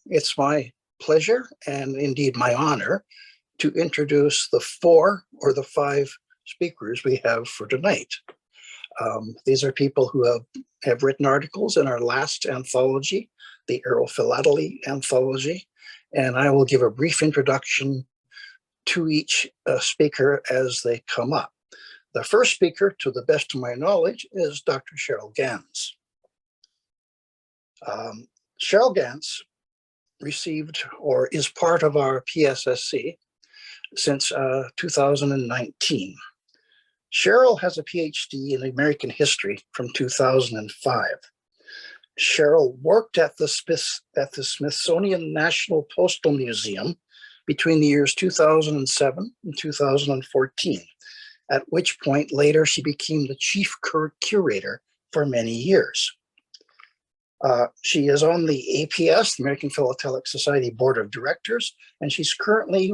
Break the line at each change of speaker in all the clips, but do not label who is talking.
it's my pleasure and indeed my honor to introduce the 4 or the 5 speakers we have for tonight. These are people who have written articles in our last anthology, the Aerophilately Anthology, and I will give a brief introduction to each speaker as they come up. The first speaker, to the best of my knowledge, is Dr. Cheryl Ganz. Cheryl Ganz received or is part of our PSSC since 2019. Cheryl has a PhD in American history from 2005. Cheryl worked at the Smithsonian National Postal Museum between the years 2007 and 2014, at which point later she became the chief curator for many years. She is on the APS, the American Philatelic Society Board of Directors, and she's currently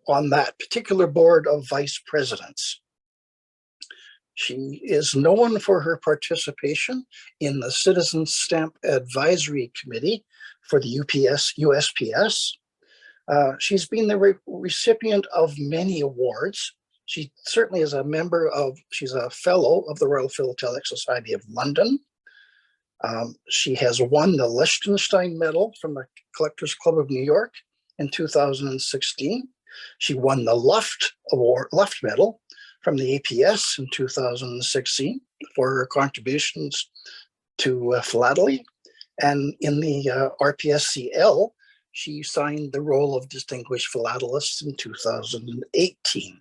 on that particular board of vice presidents. She is known for her participation in the Citizen Stamp Advisory Committee for the USPS. She's been the recipient of many awards. She certainly is she's a fellow of the Royal Philatelic Society of London. She has won the Liechtenstein Medal from the Collectors Club of New York in 2016. She won the Luft Medal from the APS in 2016 for her contributions to philately. And in the RPSCL, she signed the roll of Distinguished Philatelist in 2018.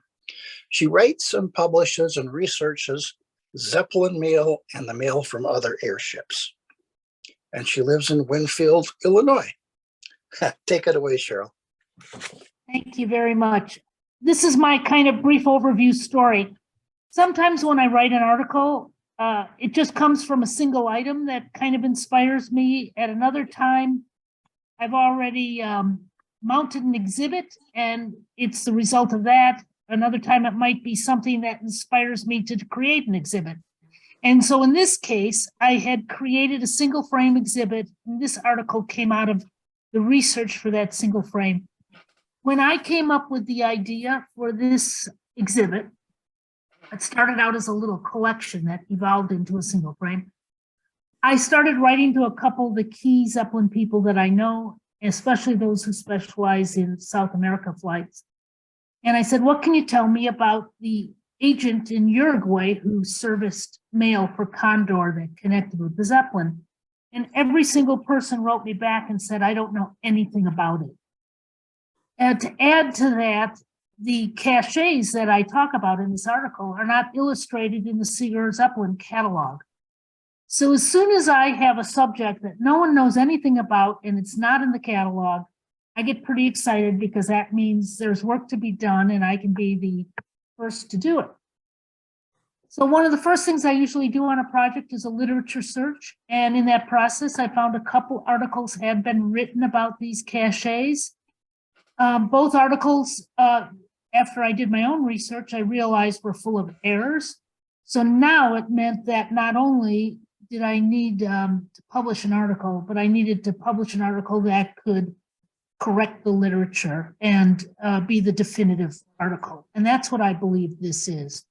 She writes and publishes and researches Zeppelin mail and the mail from other airships. And she lives in Winfield, Illinois. Take it away, Cheryl.
Thank you very much. This is my kind of brief overview story. Sometimes when I write an article, it just comes from a single item that kind of inspires me. At another time, I've already mounted an exhibit and it's the result of that. Another time it might be something that inspires me to create an exhibit. And so in this case, I had created a single frame exhibit, and this article came out of the research for that single frame. When I came up with the idea for this exhibit, it started out as a little collection that evolved into a single frame. I started writing to a couple of the key Zeppelin people that I know, especially those who specialize in South America flights. And I said, what can you tell me about the agent in Uruguay who serviced mail for Condor that connected with the Zeppelin? And every single person wrote me back and said, I don't know anything about it. And to add to that, the cachets that I talk about in this article are not illustrated in the Seeger Zeppelin catalog. So as soon as I have a subject that no one knows anything about and it's not in the catalog, I get pretty excited because that means there's work to be done and I can be the first to do it. So one of the first things I usually do on a project is a literature search. And in that process, I found a couple articles had been written about these cachets. Both articles, after I did my own research, I realized were full of errors. So now it meant that not only did I need to publish an article, but I needed to publish an article that could correct the literature and be the definitive article. And that's what I believe this is.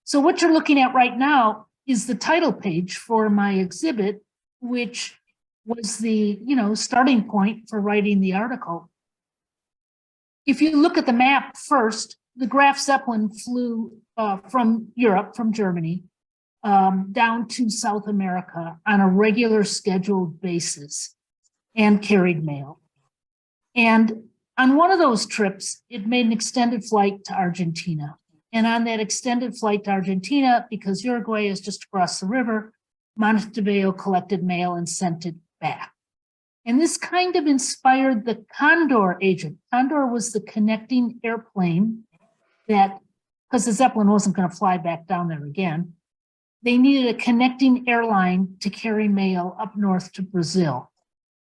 So what you're looking at right now is the title page for my exhibit, which was the starting point for writing the article. If you look at the map first, the Graf Zeppelin flew from Europe, from Germany, down to South America on a regular scheduled basis and carried mail. And on one of those trips, it made an extended flight to Argentina. And on that extended flight to Argentina, because Uruguay is just across the river, Montevideo collected mail and sent it back. And this kind of inspired the Condor agent. Condor was the connecting airplane that, because the Zeppelin wasn't going to fly back down there again, they needed a connecting airline to carry mail up north to Brazil.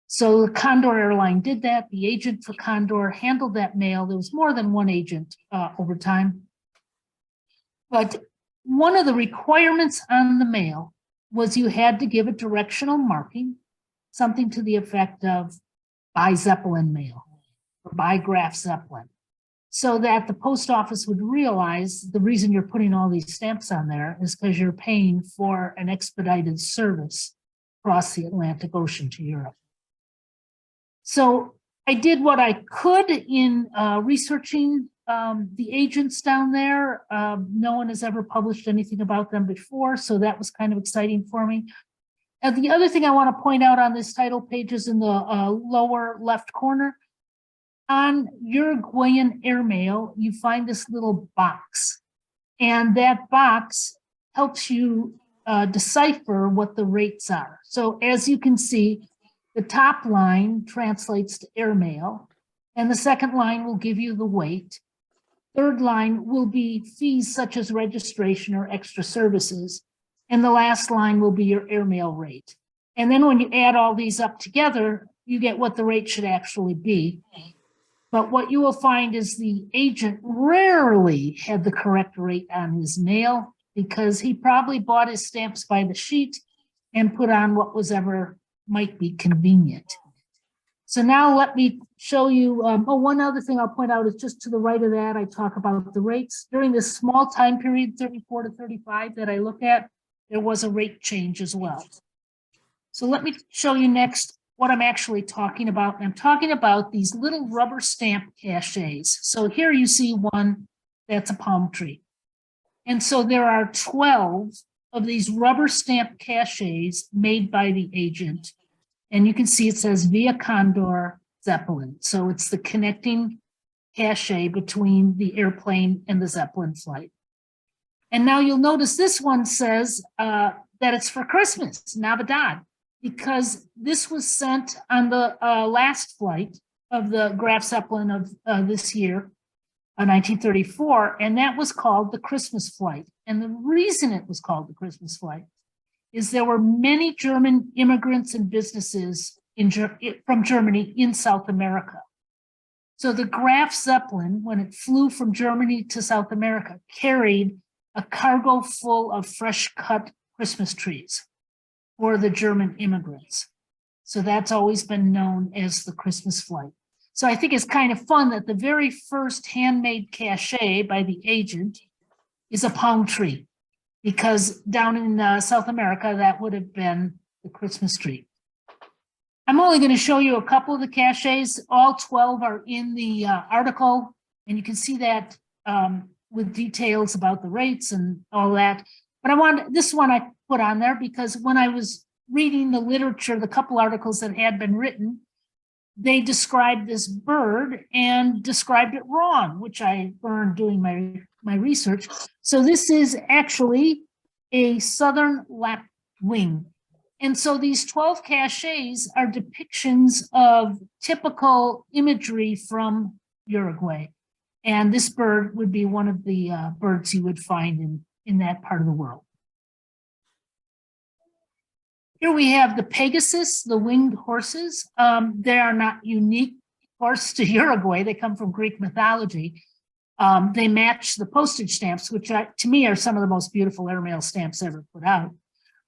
So the Condor airline did that. The agent for Condor handled that mail. There was more than one agent over time. But one of the requirements on the mail was you had to give a directional marking, something to the effect of, by Zeppelin mail or by Graf Zeppelin, so that the post office would realize the reason you're putting all these stamps on there is because you're paying for an expedited service across the Atlantic Ocean to Europe. So I did what I could in researching the agents down there. No one has ever published anything about them before, so that was kind of exciting for me. The other thing I want to point out on this title page is in the lower left corner. On Uruguayan airmail, you find this little box, and that box helps you decipher what the rates are. So as you can see, the top line translates to airmail, and the second line will give you the weight. Third line will be fees such as registration or extra services, and the last line will be your airmail rate. And then when you add all these up together, you get what the rate should actually be. But what you will find is the agent rarely had the correct rate on his mail, because he probably bought his stamps by the sheet and put on what was ever might be convenient. So now let me show you, one other thing I'll point out is just to the right of that, I talk about the rates. During this small time period, 34 to 35 that I look at, there was a rate change as well. So let me show you next what I'm actually talking about. I'm talking about these little rubber stamp cachets. So here you see one that's a palm tree. And so there are 12 of these rubber stamp cachets made by the agent. And you can see it says via Condor Zeppelin. So it's the connecting cachet between the airplane and the Zeppelin flight. And now you'll notice this one says that it's for Christmas, Navidad, because this was sent on the last flight of the Graf Zeppelin of this year, 1934, and that was called the Christmas flight. And the reason it was called the Christmas flight is there were many German immigrants and businesses from Germany in South America. So the Graf Zeppelin, when it flew from Germany to South America, carried a cargo full of fresh cut Christmas trees for the German immigrants. So that's always been known as the Christmas flight. So I think it's kind of fun that the very first handmade cachet by the agent is a palm tree, because down in South America, that would have been the Christmas tree. I'm only going to show you a couple of the cachets. All 12 are in the article, and you can see that with details about the rates and all that. But this one I put on there because when I was reading the literature, the couple articles that had been written, they described this bird and described it wrong, which I learned doing my research. So this is actually a southern lapwing. And so these 12 cachets are depictions of typical imagery from Uruguay. And this bird would be one of the birds you would find in that part of the world. Here we have the Pegasus, the winged horses. They are not unique, of course, to Uruguay. They come from Greek mythology. They match the postage stamps, which to me are some of the most beautiful airmail stamps ever put out.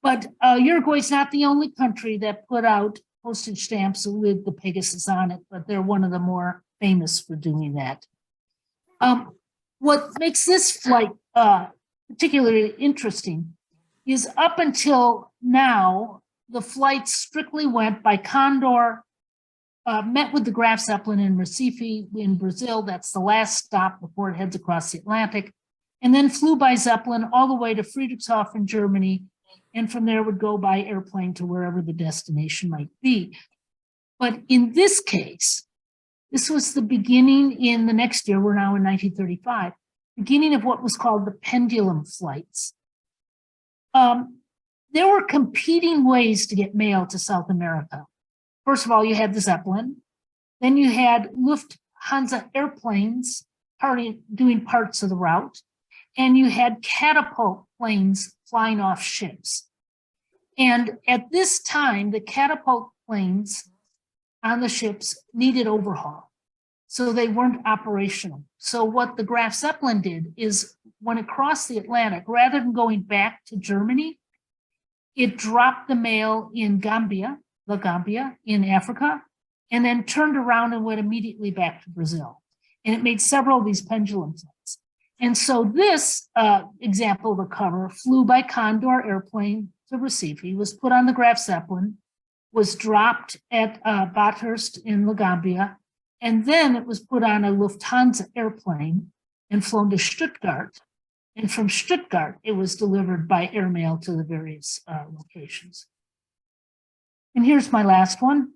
But Uruguay is not the only country that put out postage stamps with the Pegasus on it, but they're one of the more famous for doing that. What makes this flight particularly interesting is up until now, the flight strictly went by Condor, met with the Graf Zeppelin in Recife in Brazil. That's the last stop before it heads across the Atlantic, and then flew by Zeppelin all the way to Friedrichshafen in Germany, and from there would go by airplane to wherever the destination might be. But in this case, this was the beginning in the next year, we're now in 1935, beginning of what was called the pendulum flights. There were competing ways to get mail to South America. First of all, you had the Zeppelin. Then you had Lufthansa airplanes doing parts of the route. And you had catapult planes flying off ships. And at this time, the catapult planes on the ships needed overhaul. So they weren't operational. So what the Graf Zeppelin did is when it crossed the Atlantic, rather than going back to Germany, it dropped the mail in Gambia in Africa, and then turned around and went immediately back to Brazil. And it made several of these pendulum flights. And so this example of a cover flew by Condor airplane to Recife, was put on the Graf Zeppelin, was dropped at Bathurst in La Gambia, and then it was put on a Lufthansa airplane and flown to Stuttgart. And from Stuttgart, it was delivered by airmail to the various locations. And here's my last one.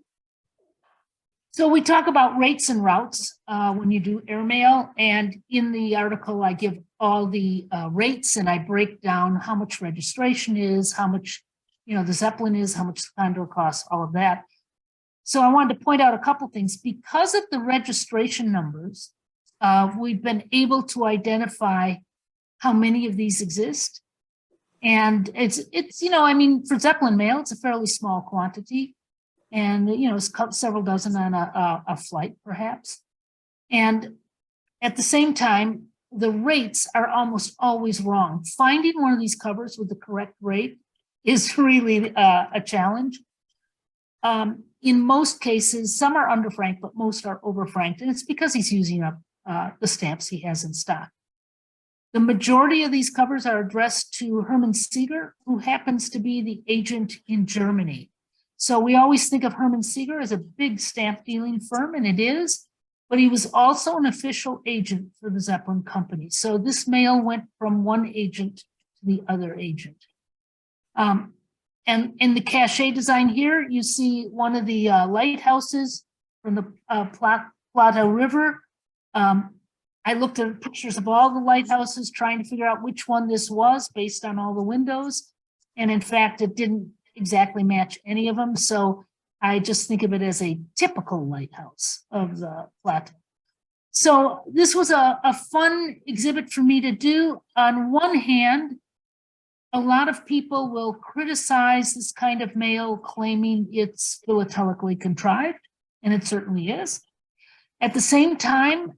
So we talk about rates and routes when you do airmail, and in the article I give all the rates, and I break down how much registration is, how much the Zeppelin is, how much the Condor costs, all of that. So I wanted to point out a couple things. Because of the registration numbers, we've been able to identify how many of these exist. And it's I mean, for Zeppelin mail, it's a fairly small quantity. And, it's several dozen on a flight, perhaps. And at the same time, the rates are almost always wrong. Finding one of these covers with the correct rate is really a challenge. In most cases, some are underfranked, but most are overfranked. And it's because he's using up the stamps he has in stock. The majority of these covers are addressed to Hermann Seeger, who happens to be the agent in Germany. So we always think of Hermann Seeger as a big stamp dealing firm, and it is, but he was also an official agent for the Zeppelin company. So this mail went from one agent to the other agent. And in the cachet design here, you see one of the lighthouses from the Plata River. I looked at pictures of all the lighthouses trying to figure out which one this was based on all the windows. And in fact, it didn't exactly match any of them. So I just think of it as a typical lighthouse of the Plata. So this was a fun exhibit for me to do. On one hand, a lot of people will criticize this kind of mail, claiming it's philatelically contrived, and it certainly is. At the same time,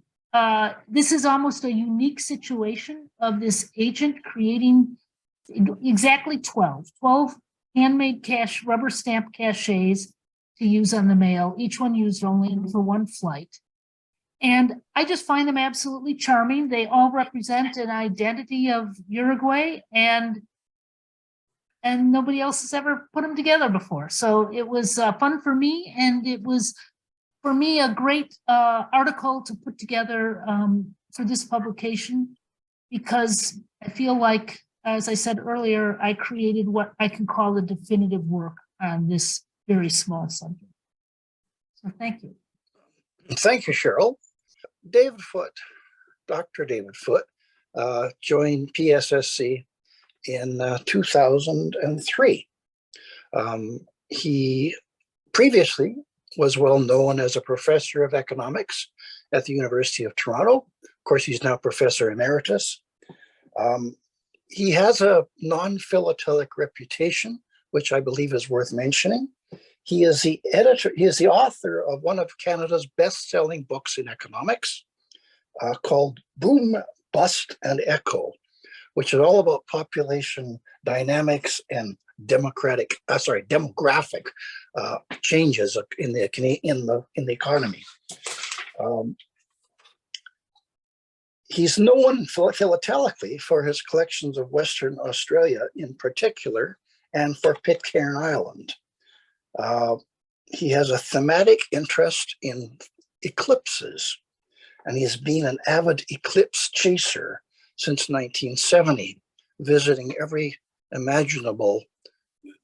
this is almost a unique situation of this agent creating exactly 12 handmade rubber stamp cachets to use on the mail, each one used only for one flight. And I just find them absolutely charming. They all represent an identity of Uruguay, and nobody else has ever put them together before. So it was fun for me, and it was, for me, a great article to put together for this publication, because I feel like, as I said earlier, I created what I can call the definitive work on this very small subject. So thank you.
Thank you, Cheryl. David Foote, Dr. David Foote, joined PSSC in 2003. He previously was well known as a professor of economics at the University of Toronto. Of course, he's now professor emeritus. He has a non-philatelic reputation, which I believe is worth mentioning. He is the author of one of Canada's best-selling books in economics called Boom, Bust, and Echo, which is all about population dynamics and demographic changes in the economy. He's known philatelically for his collections of Western Australia in particular, and for Pitcairn Island. He has a thematic interest in eclipses, and he's been an avid eclipse chaser since 1970, visiting every imaginable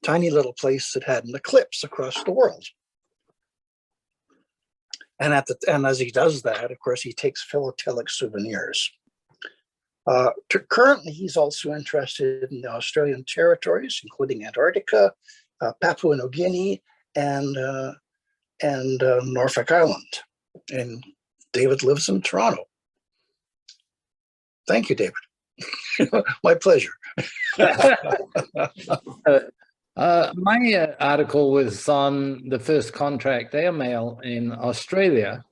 tiny little place that had an eclipse across the world. And as he does that, of course, he takes philatelic souvenirs. Currently, he's also interested in the Australian territories, including Antarctica, Papua New Guinea, and Norfolk Island. And David lives in Toronto. Thank you, David. My pleasure.
My article was on the first contract airmail in Australia.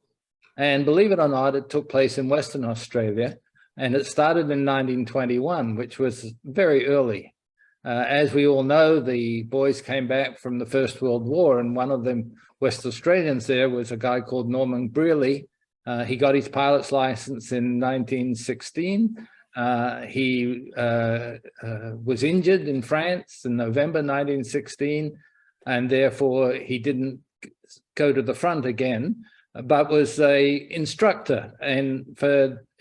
And believe it or not, it took place in Western Australia. And it started in 1921, which was very early. As we all know, the boys came back from the First World War, and one of them, West Australians there, was a guy called Norman Brearley. He got his pilot's license in 1916. He was injured in France in November 1916, and therefore he didn't go to the front again, but was a instructor in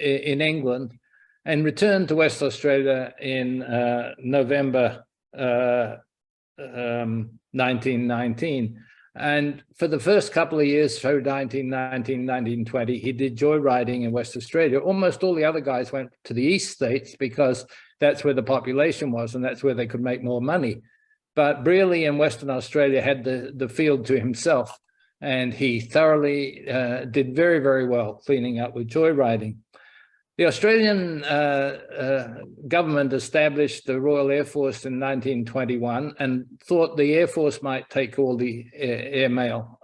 England, and returned to West Australia in November 1919. And for the first couple of years, so 1919, 1920, he did joyriding in West Australia. Almost all the other guys went to the East States because that's where the population was and that's where they could make more money. But Brearley in Western Australia had the field to himself, and he thoroughly did very, very well cleaning up with joyriding. The Australian government established the Royal Air Force in 1921 and thought the Air Force might take all the air mail,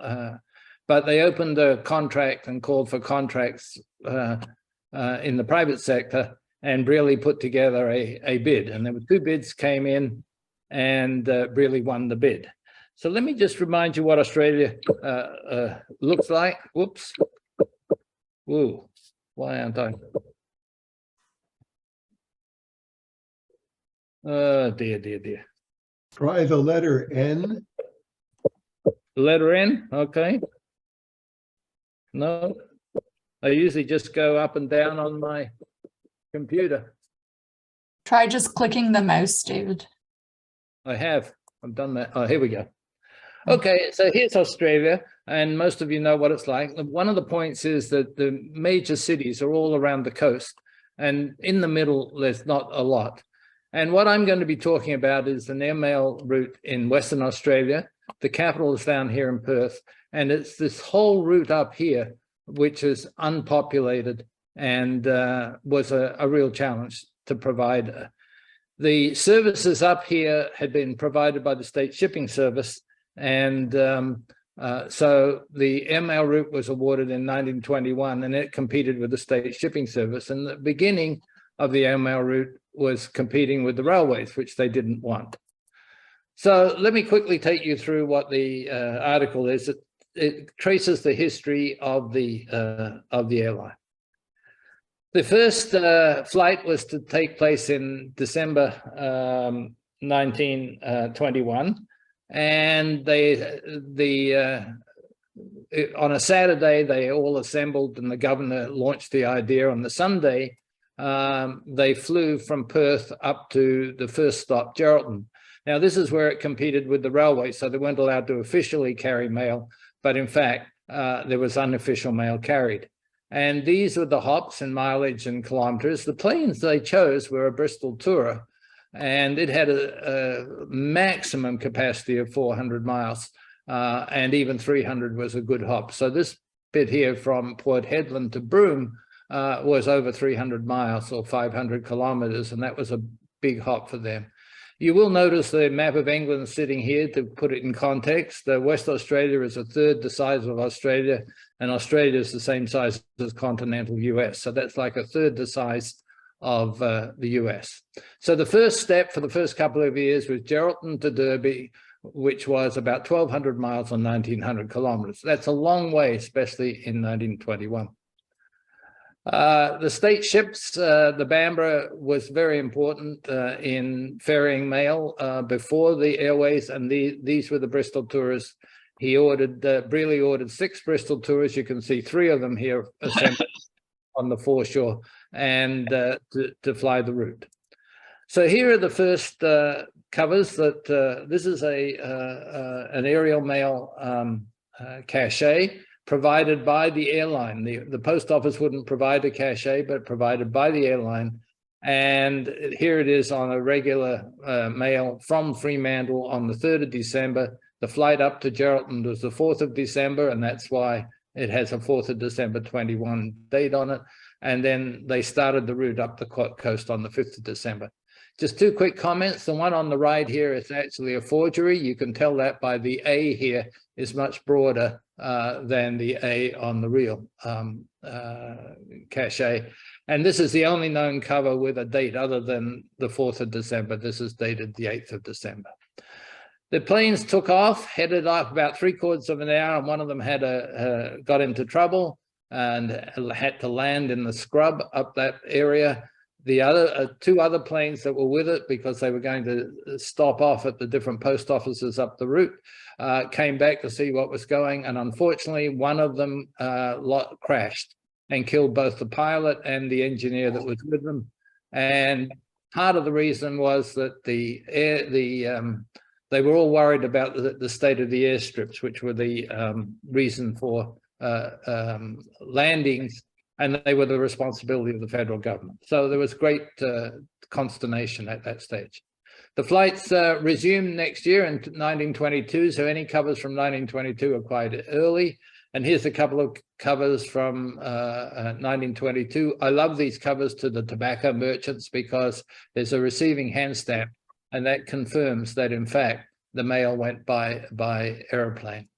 but they opened a contract and called for contracts in the private sector, and Brearley put together a bid, and there were 2 bids came in, and Brearley won the bid. So let me just remind you what Australia looks like. Whoops. Whoa, why aren't I? Oh, dear, dear, dear.
Try the letter N.
Letter N, okay. No, I usually just go up and down on my computer.
Try just clicking the mouse, David.
I've done that. Oh, here we go. Okay, so here's Australia, and most of you know what it's like. One of the points is that the major cities are all around the coast, and in the middle, there's not a lot. And what I'm going to be talking about is an airmail route in Western Australia. The capital is down here in Perth, and it's this whole route up here, which is unpopulated and was a real challenge to provide. The services up here had been provided by the State Shipping Service, and so the airmail route was awarded in 1921, and it competed with the State Shipping Service. And the beginning of the airmail route was competing with the railways, which they didn't want. So let me quickly take you through what the article is. It traces the history of the airline. The first flight was to take place in December 1921, and on a Saturday they all assembled, and the governor launched the idea. On the Sunday, they flew from Perth up to the first stop, Geraldton. Now, this is where it competed with the railway, so they weren't allowed to officially carry mail, but in fact, there was unofficial mail carried. And these were the hops and mileage and kilometers. The planes they chose were a Bristol Tourer, and it had a maximum capacity of 400 miles, and even 300 was a good hop. So this bit here from Port Hedland to Broome was over 300 miles or 500 kilometers, and that was a big hop for them. You will notice the map of England sitting here to put it in context. West Australia is a third the size of Australia, and Australia is the same size as continental US. So that's like a third the size of the US. So the first step for the first couple of years was Geraldton to Derby, which was about 1,200 miles on 1,900 kilometers. That's a long way, especially in 1921. The state ships, the Bambara was very important in ferrying mail before the airways, and these were the Bristol Tourers. He ordered, Brearley ordered 6 Bristol Tourers. You can see 3 of them here assembled on the foreshore, and to fly the route. So here are the first covers that this is an aerial mail cachet provided by the airline. The post office wouldn't provide a cachet, but provided by the airline. And here it is on a regular mail from Fremantle on the 3rd of December. The flight up to Geraldton was the 4th of December, and that's why it has a 4th of December 21 date on it. And then they started the route up the coast on the 5th of December. Just 2 quick comments. The one on the right here is actually a forgery. You can tell that by the A here. is much broader than the A on the real cachet. And this is the only known cover with a date other than the 4th of December. This is dated the 8th of December. The planes took off, headed off about 3/4 of an hour, and one of them had got into trouble and had to land in the scrub up that area. The other 2 other planes that were with it, because they were going to stop off at the different post offices up the route, came back to see what was going, and unfortunately one of them crashed and killed both the pilot and the engineer that was with them. And part of the reason was that they were all worried about the state of the airstrips, which were the reason for landings, and they were the responsibility of the federal government. So there was great consternation at that stage. The flights resumed next year in 1922, so any covers from 1922 are quite early. And here's a couple of covers from 1922. I love these covers to the tobacco merchants because there's a receiving hand stamp, and that confirms that, in fact, the mail went by aeroplane.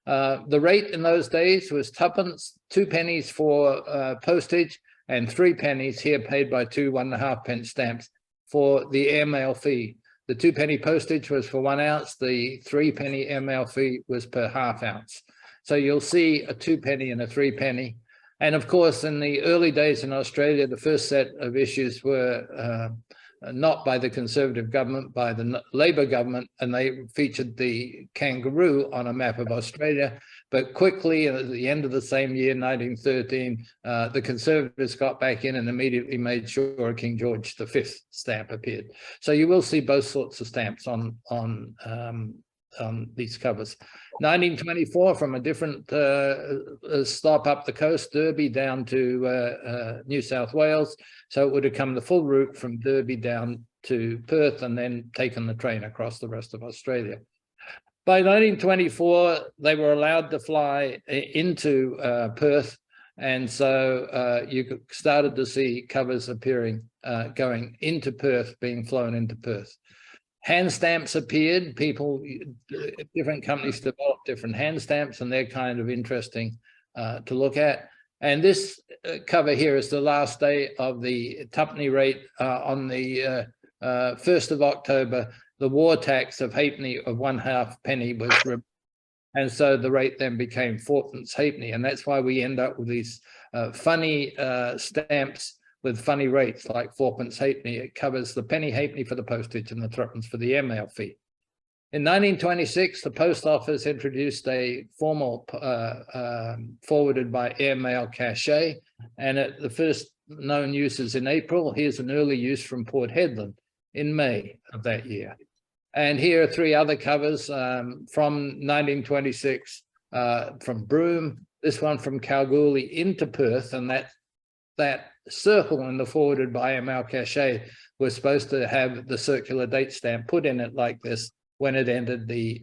The rate in those days was 2 pennies for postage and 3 pennies here paid by 2 1.5 stamps for the airmail fee. The 2 penny postage was for 1 ounce. The 3 penny airmail fee was per ½ ounce. So you'll see a 2 penny and a 3 penny. And of course, in the early days in Australia, the first set of issues were not by the Conservative government, by the Labor government, and they featured the kangaroo on a map of Australia. But quickly, at the end of the same year, 1913, the Conservatives got back in and immediately made sure a King George V stamp appeared. So you will see both sorts of stamps on these covers. 1924, from a different stop up the coast, Derby down to New South Wales. So it would have come the full route from Derby down to Perth and then taken the train across the rest of Australia. By 1924, they were allowed to fly into Perth. And so you started to see covers appearing, going into Perth, being flown into Perth. Hand stamps appeared. Different companies developed different hand stamps, and they're kind of interesting to look at. And this cover here is the last day of the tuppenny rate on the 1st of October. The war tax of halfpenny of 1/2 penny was removed. And so the rate then became 4pence halfpenny. And that's why we end up with these funny stamps with funny rates like 4pence halfpenny. It covers the penny halfpenny for the postage and the 3pence for the airmail fee. In 1926, the post office introduced a formal forwarded by airmail cachet, and the first known use is in April. Here's an early use from Port Hedland in May of that year. And here are 3 other covers from 1926 from Broome, this one from Kalgoorlie into Perth, and that circle in the forwarded by airmail cachet was supposed to have the circular date stamp put in it like this when it entered the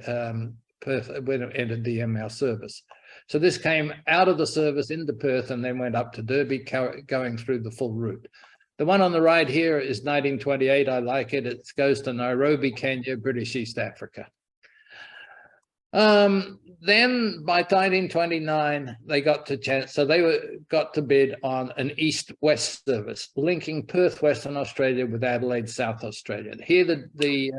airmail service. So this came out of the service into Perth and then went up to Derby, going through the full route. The one on the right here is 1928. I like it. It goes to Nairobi, Kenya, British East Africa. Then by 1929, they got to chance. So they got to bid on an east-west service, linking Perth, Western Australia with Adelaide, South Australia. Here the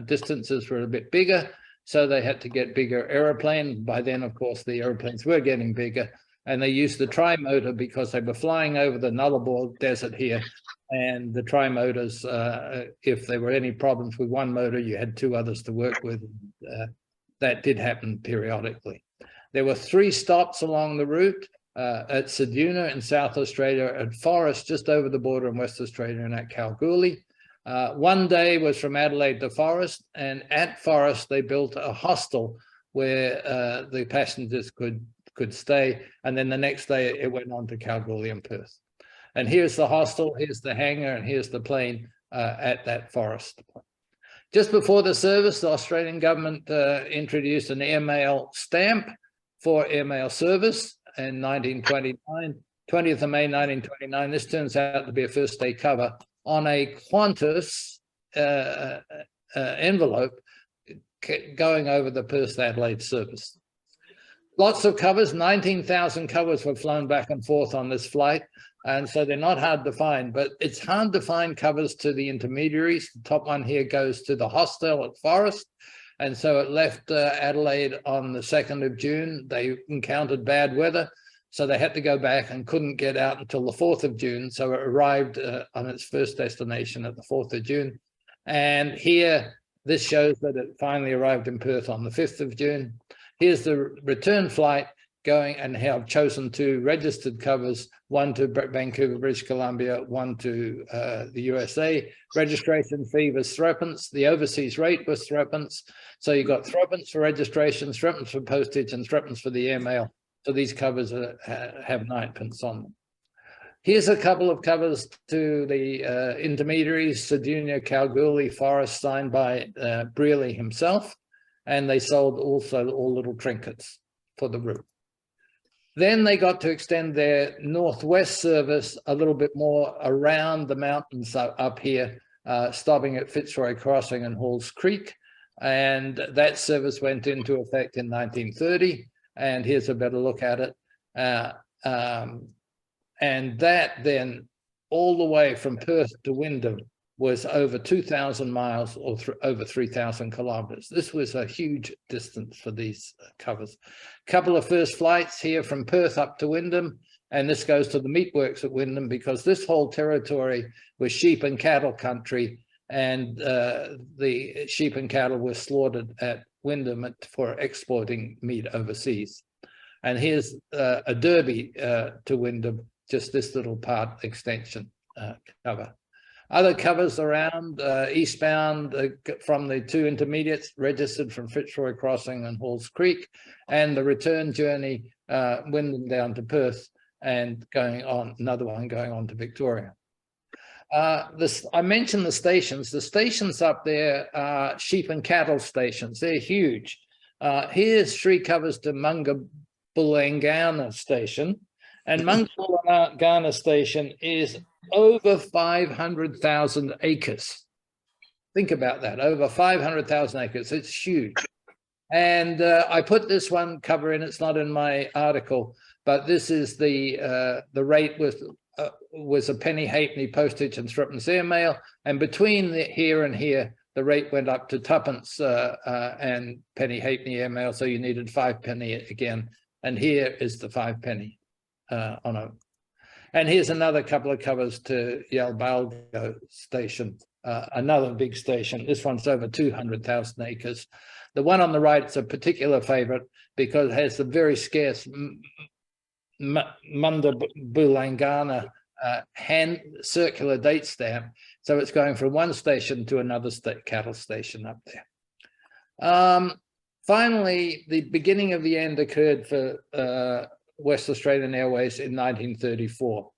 distances were a bit bigger, so they had to get bigger aeroplane. By then, of course, the airplanes were getting bigger, and they used the tri-motor because they were flying over the Nullarbor Desert here, and the tri-motors, if there were any problems with one motor, you had 2 others to work with. That did happen periodically. There were 3 stops along the route, at Ceduna in South Australia, at Forest just over the border in West Australia, and at Kalgoorlie. One day was from Adelaide to Forest, and at Forest they built a hostel where the passengers could stay, and then the next day it went on to Kalgoorlie and Perth. And here's the hostel, here's the hangar, and here's the plane at that Forest. Just before the service, the Australian government introduced an airmail stamp for airmail service in 1929, 20th of May 1929. This turns out to be a first day cover on a Qantas envelope going over the Perth-Adelaide service. Lots of covers, 19,000 covers were flown back and forth on this flight. And so they're not hard to find, but it's hard to find covers to the intermediaries. The top one here goes to the hostel at Forest. And so it left Adelaide on the 2nd of June. They encountered bad weather, so they had to go back and couldn't get out until the 4th of June. So it arrived on its first destination at the 4th of June. And here, this shows that it finally arrived in Perth on the 5th of June. Here's the return flight going, and here I've chosen 2 registered covers, one to Vancouver, British Columbia, one to the USA. Registration fee was 3pence. The overseas rate was 3pence. So you got 3pence for registration, 3pence for postage, and 3pence for the airmail. So these covers have 9pence on them. Here's a couple of covers to the intermediaries, Sardunia, Kalgoorlie, Forest, signed by Brearley himself. And they sold also all little trinkets for the route. Then they got to extend their northwest service a little bit more around the mountains up here, stopping at Fitzroy Crossing and Halls Creek. And that service went into effect in 1930. And here's a better look at it. And that then, all the way from Perth to Wyndham, was over 2,000 miles or over 3,000 kilometers. This was a huge distance for these covers. Couple of first flights here from Perth up to Wyndham, and this goes to the meatworks at Wyndham because this whole territory was sheep and cattle country, and the sheep and cattle were slaughtered at Wyndham for exporting meat overseas. And here's a derby to Wyndham, just this little part extension cover. Other covers around eastbound from the 2 intermediates registered from Fitzroy Crossing and Halls Creek, and the return journey Wyndham down to Perth and going on, another one going on to Victoria. I mentioned the stations. The stations up there are sheep and cattle stations. They're huge. Here's 3 covers to Mungabulangana Station, and Mungabulangana Station is over 500,000 acres. Think about that, over 500,000 acres. It's huge. And I put this one cover in, it's not in my article, but this is the rate was a penny halfpenny postage and 3pence airmail. And between here and here, the rate went up to 2pence and penny halfpenny airmail. So you needed 5 penny again. And here is the 5 penny on a. And here's another couple of covers to Yalbalgo Station, another big station. This one's over 200,000 acres. The one on the right is a particular favorite because it has the very scarce Mundabulangana hand circular date stamp. So it's going from one station to another cattle station up there. Finally, the beginning of the end occurred for West Australian Airways in 1934.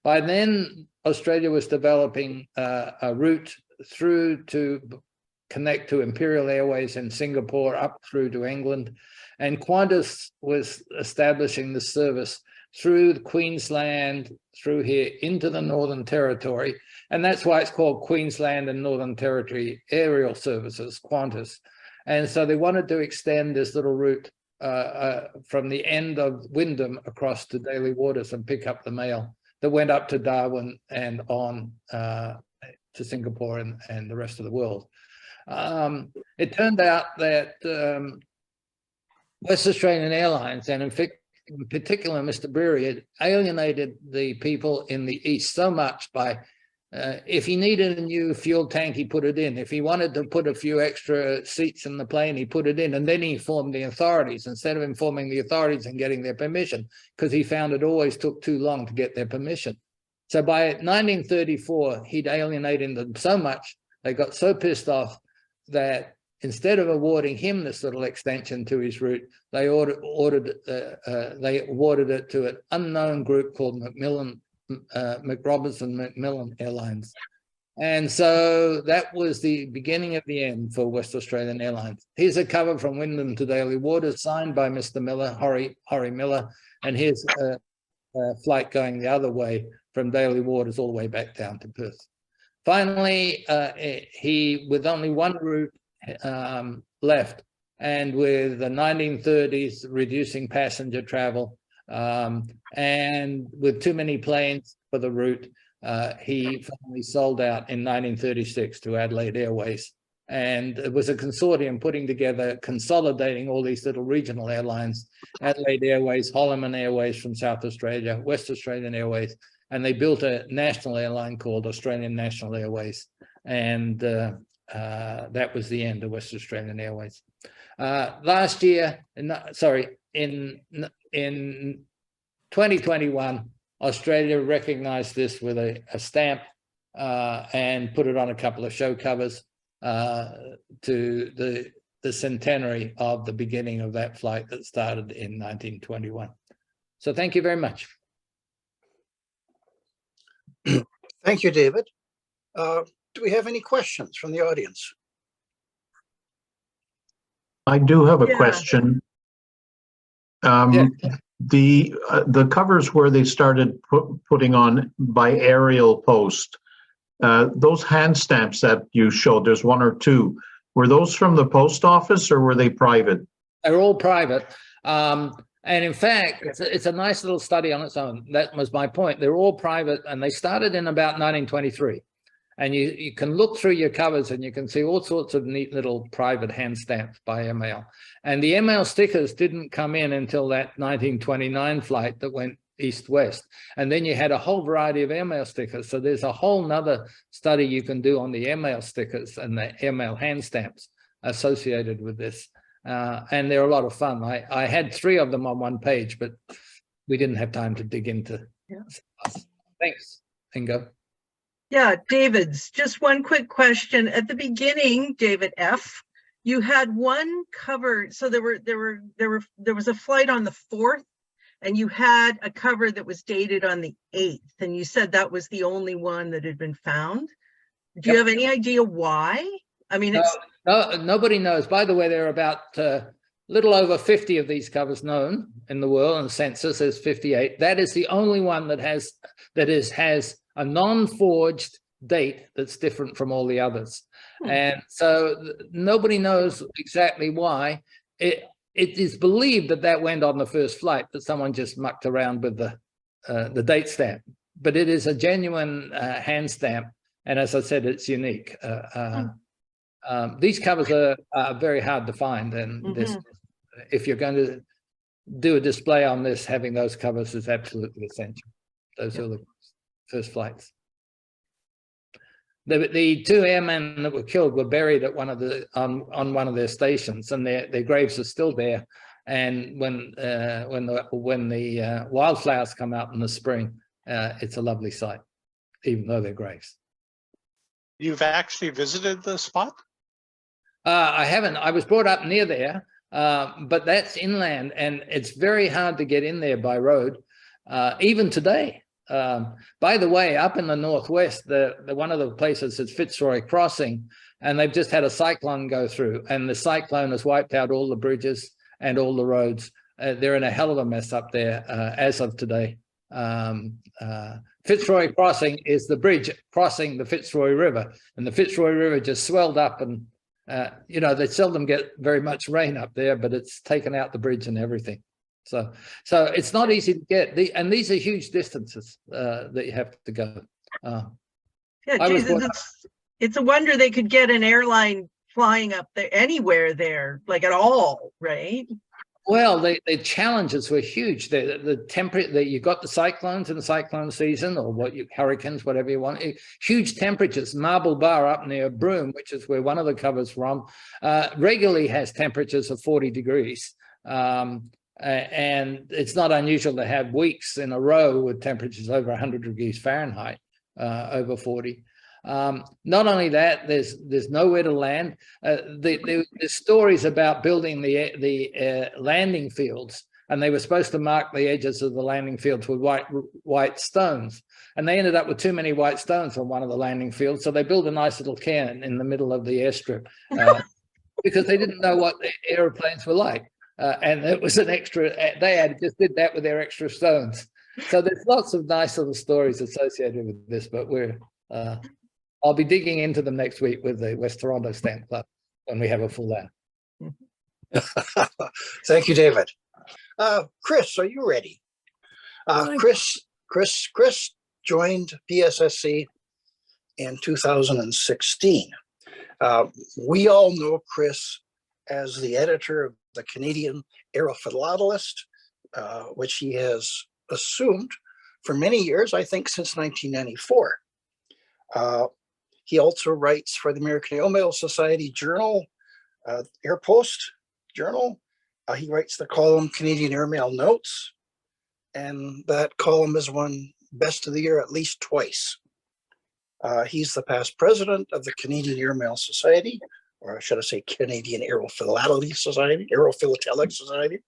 By then, Australia was developing a route through to connect to Imperial Airways in Singapore up through to England, and Qantas was establishing the service through Queensland, through here into the Northern Territory, and that's why it's called Queensland and Northern Territory Aerial Services, Qantas. And so they wanted to extend this little route from the end of Wyndham across to Daly Waters and pick up the mail that went up to Darwin and on to Singapore and the rest of the world. It turned out that West Australian Airlines, and in particular Mr. Brearley, had alienated the people in the East so much by if he needed a new fuel tank, he put it in. If he wanted to put a few extra seats in the plane, he put it in. And then he informed the authorities instead of informing the authorities and getting their permission, because he found it always took too long to get their permission. So by 1934, he'd alienated them so much, they got so pissed off that instead of awarding him this little extension to his route, they awarded it to an unknown group called McRobertson Macmillan Airlines. And so that was the beginning of the end for West Australian Airlines. Here's a cover from Wyndham to Daly Waters, signed by Mr. Miller, Horry Miller. And here's a flight going the other way from Daly Waters all the way back down to Perth. Finally, he, with only one route, left. And with the 1930s reducing passenger travel and with too many planes for the route, he finally sold out in 1936 to Adelaide Airways. And it was a consortium putting together, consolidating all these little regional airlines, Adelaide Airways, Holloman Airways from South Australia, West Australian Airways, and they built a national airline called Australian National Airways. And that was the end of West Australian Airways. Last year, in 2021, Australia recognized this with a stamp and put it on a couple of show covers to the centenary of the beginning of that flight that started in 1921. So thank you very much.
Thank you, David. Do we have any questions from the audience?
I do have a
Yeah.
question.
Yeah.
The covers where they started putting on by aerial post, those hand stamps that you showed, there's one or two, were those from the post office or were they private?
They're all private. And in fact, it's a nice little study on its own. That was my point. They're all private and they started in about 1923. And you can look through your covers and you can see all sorts of neat little private hand stamps by ML. And the ML stickers didn't come in until that 1929 flight that went east-west. And then you had a whole variety of ML stickers. So there's a whole nother study you can do on the ML stickers and the ML hand stamps associated with this. And they're a lot of fun. I had 3 of them on one page, but we didn't have time to dig into.
Yeah.
Thanks, Ingo.
Yeah, David's, just one quick question. At the beginning, David F., you had one cover. So there was a flight on the 4th, and you had a cover that was dated on the 8th, and you said that was the only one that had been found. Do you have any idea why? I mean, it's
no, nobody knows. By the way, there are about little over 50 of these covers known in the world, and the census is 58. That is the only one that has a non-forged date that's different from all the others. And so nobody knows exactly why. It is believed that that went on the first flight, that someone just mucked around with the date stamp. But it is a genuine hand stamp. And as I said, it's unique. These covers are very hard to find. And this, if you're going to do a display on this, having those covers is absolutely essential. Those are the first flights. The 2 airmen that were killed were buried at one of the on one of their stations, and their graves are still there. And when the wildflowers come out in the spring, it's a lovely sight, even though they're graves.
You've actually visited the spot?
I haven't. I was brought up near there, but that's inland, and it's very hard to get in there by road, even today. By the way, up in the northwest, one of the places is Fitzroy Crossing, and they've just had a cyclone go through, and the cyclone has wiped out all the bridges and all the roads. They're in a hell of a mess up there as of today. Fitzroy Crossing is the bridge crossing the Fitzroy River, and the Fitzroy River just swelled up, and they seldom get very much rain up there, but it's taken out the bridge and everything. So it's not easy to get. And these are huge distances that you have to go.
yeah, Jesus, it's a wonder they could get an airline flying up there anywhere there, like at all, right?
Well, the challenges were huge. The temperature, you got the cyclones in the cyclone season, or hurricanes, whatever you want. Huge temperatures. Marble Bar up near Broome, which is where one of the covers from, regularly has temperatures of 40 degrees. And it's not unusual to have weeks in a row with temperatures over 100 degrees Fahrenheit, over 40. Not only that, there's nowhere to land. There's stories about building the landing fields, and they were supposed to mark the edges of the landing fields with white stones, and they ended up with too many white stones on one of the landing fields, so they built a nice little cairn in the middle of the airstrip because they didn't know what the airplanes were like. And it was an extra, just did that with their extra stones. So there's lots of nice little stories associated with this, but I'll be digging into them next week with the West Toronto Stamp Club. when we have a full hour.
Thank you, David. Chris, are you ready? Chris joined PSSC in 2016. We all know Chris as the editor of the Canadian Aerophilately, which he has assumed for many years, I think since 1994. He also writes for the American Airmail Society Journal, Air Post Journal. He writes the column Canadian Airmail Notes, and that column has won Best of the Year at least twice. He's the past president of the Canadian Airmail Society, or should I say Canadian Aerophilately Society, Aerophilatelic Society.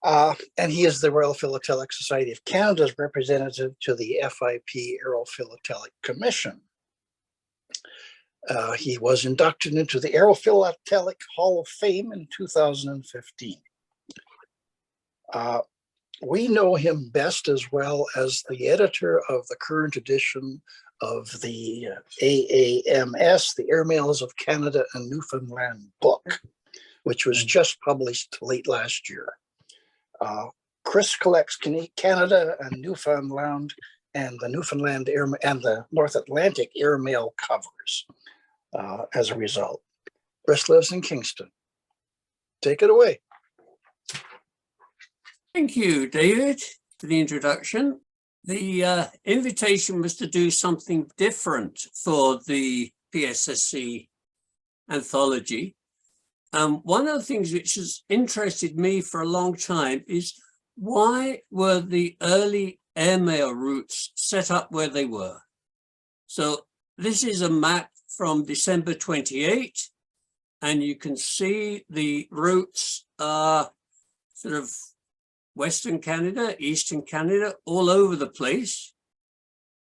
And he is the Royal Philatelic Society of Canada's representative to the FIP Aerophilatelic Commission. He was inducted into the Aerophilatelic Hall of Fame in 2015. We know him best as well as the editor of the current edition of the AAMS, the Airmails of Canada and Newfoundland book, which was just published late last year. Chris collects Canada and Newfoundland and the Newfoundland and the North Atlantic airmail covers as a result. Chris lives in Kingston. Take it away.
Thank you, David, for the introduction. The invitation was to do something different for the PSSC anthology. One of the things which has interested me for a long time is why were the early airmail routes set up where they were? So this is a map from December 28, and you can see the routes are sort of Western Canada, Eastern Canada, all over the place.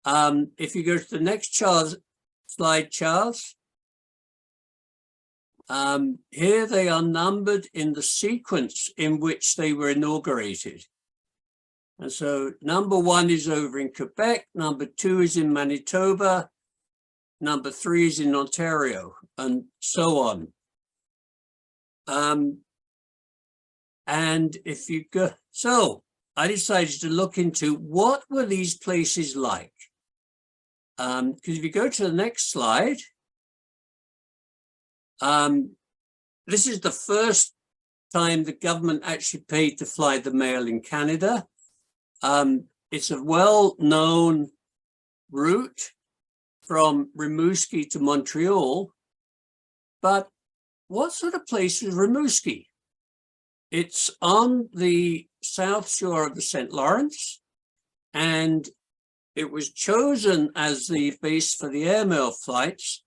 If you go to the next slide, Charles, here they are numbered in the sequence in which they were inaugurated. And so number 1 is over in Quebec, number 2 is in Manitoba, number 3 is in Ontario, and so on. And if you go, so I decided to look into what were these places like? Because if you go to the next slide, this is the first time the government actually paid to fly the mail in Canada. It's a well-known route from Rimouski to Montreal, but what sort of place is Rimouski? It's on the south shore of the St. Lawrence, and it was chosen as the base for the airmail flights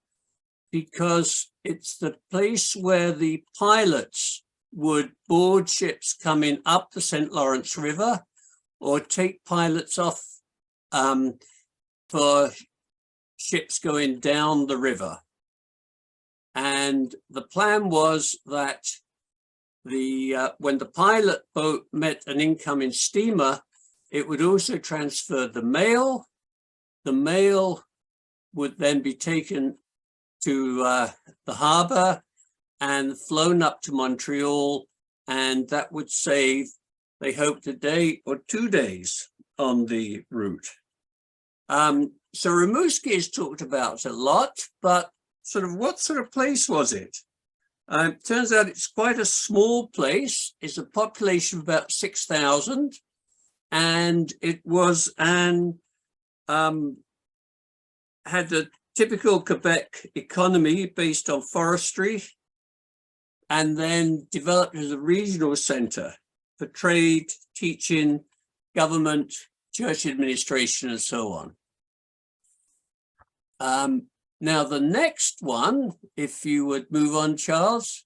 because it's the place where the pilots would board ships coming up the St. Lawrence River or take pilots off for ships going down the river. And the plan was that when the pilot boat met an incoming steamer, it would also transfer the mail. The mail would then be taken to the harbor and flown up to Montreal, and that would save, they hoped, a day or 2 days on the route. So Rimouski is talked about a lot, but what sort of place was it? Turns out it's quite a small place. It's a population of about 6,000, and it was had a typical Quebec economy based on forestry, and then developed as a regional center for trade, teaching, government, church administration, and so on. Now, the next one, if you would move on, Charles,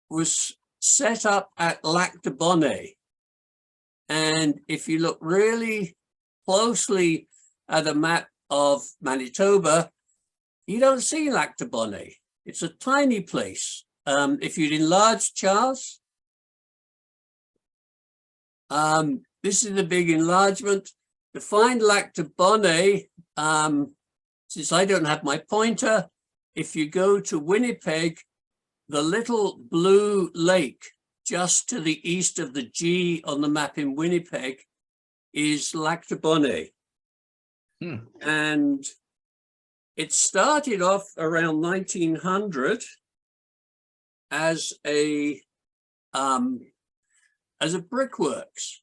was set up at Lac de Bonnet. And if you look really closely at a map of Manitoba, you don't see Lac de Bonnet. It's a tiny place. If you'd enlarge, Charles, this is a big enlargement. To find Lac de Bonnet, since I don't have my pointer, if you go to Winnipeg, the little blue lake just to the east of the G on the map in Winnipeg is Lac de Bonnet. And it started off around 1900 as a brickworks.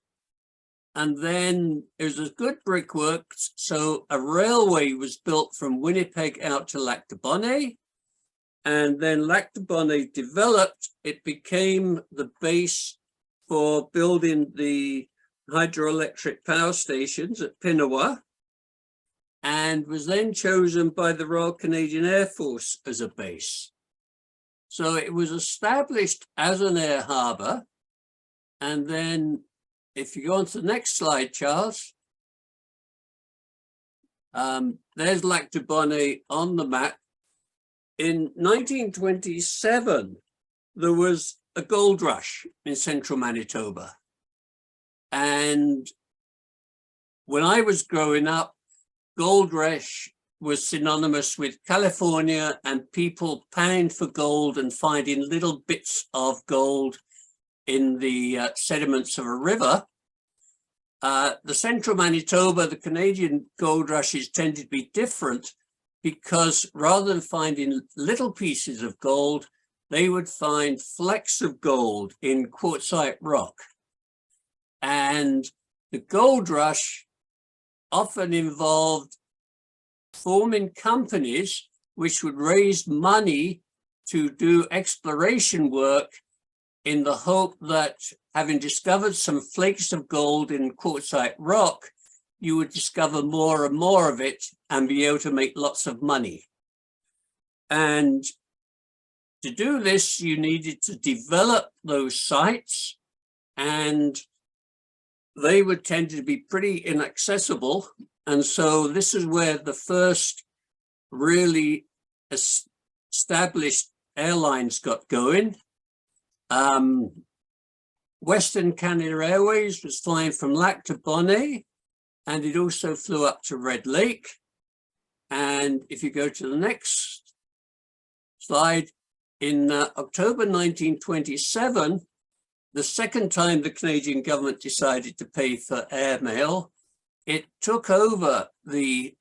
And then it was a good brickworks, so a railway was built from Winnipeg out to Lac de Bonnet. And then Lac de Bonnet developed, it became the base for building the hydroelectric power stations at Pinawa, and was then chosen by the Royal Canadian Air Force as a base. So it was established as an air harbour. And then if you go on to the next slide, Charles, there's Lac de Bonnet on the map. In 1927, there was a gold rush in central Manitoba. And when I was growing up, gold rush was synonymous with California and people paying for gold and finding little bits of gold in the sediments of a river. The central Manitoba, the Canadian gold rushes tended to be different, because rather than finding little pieces of gold, they would find flecks of gold in quartzite rock. And the gold rush often involved forming companies which would raise money to do exploration work in the hope that, having discovered some flakes of gold in quartzite rock, you would discover more and more of it and be able to make lots of money. And to do this, you needed to develop those sites, and they would tend to be pretty inaccessible. And so this is where the first really established airlines got going. Western Canada Airways was flying from Lac de Bonnet, and it also flew up to Red Lake. And if you go to the next slide, in October 1927, the second time the Canadian government decided to pay for airmail, it took over the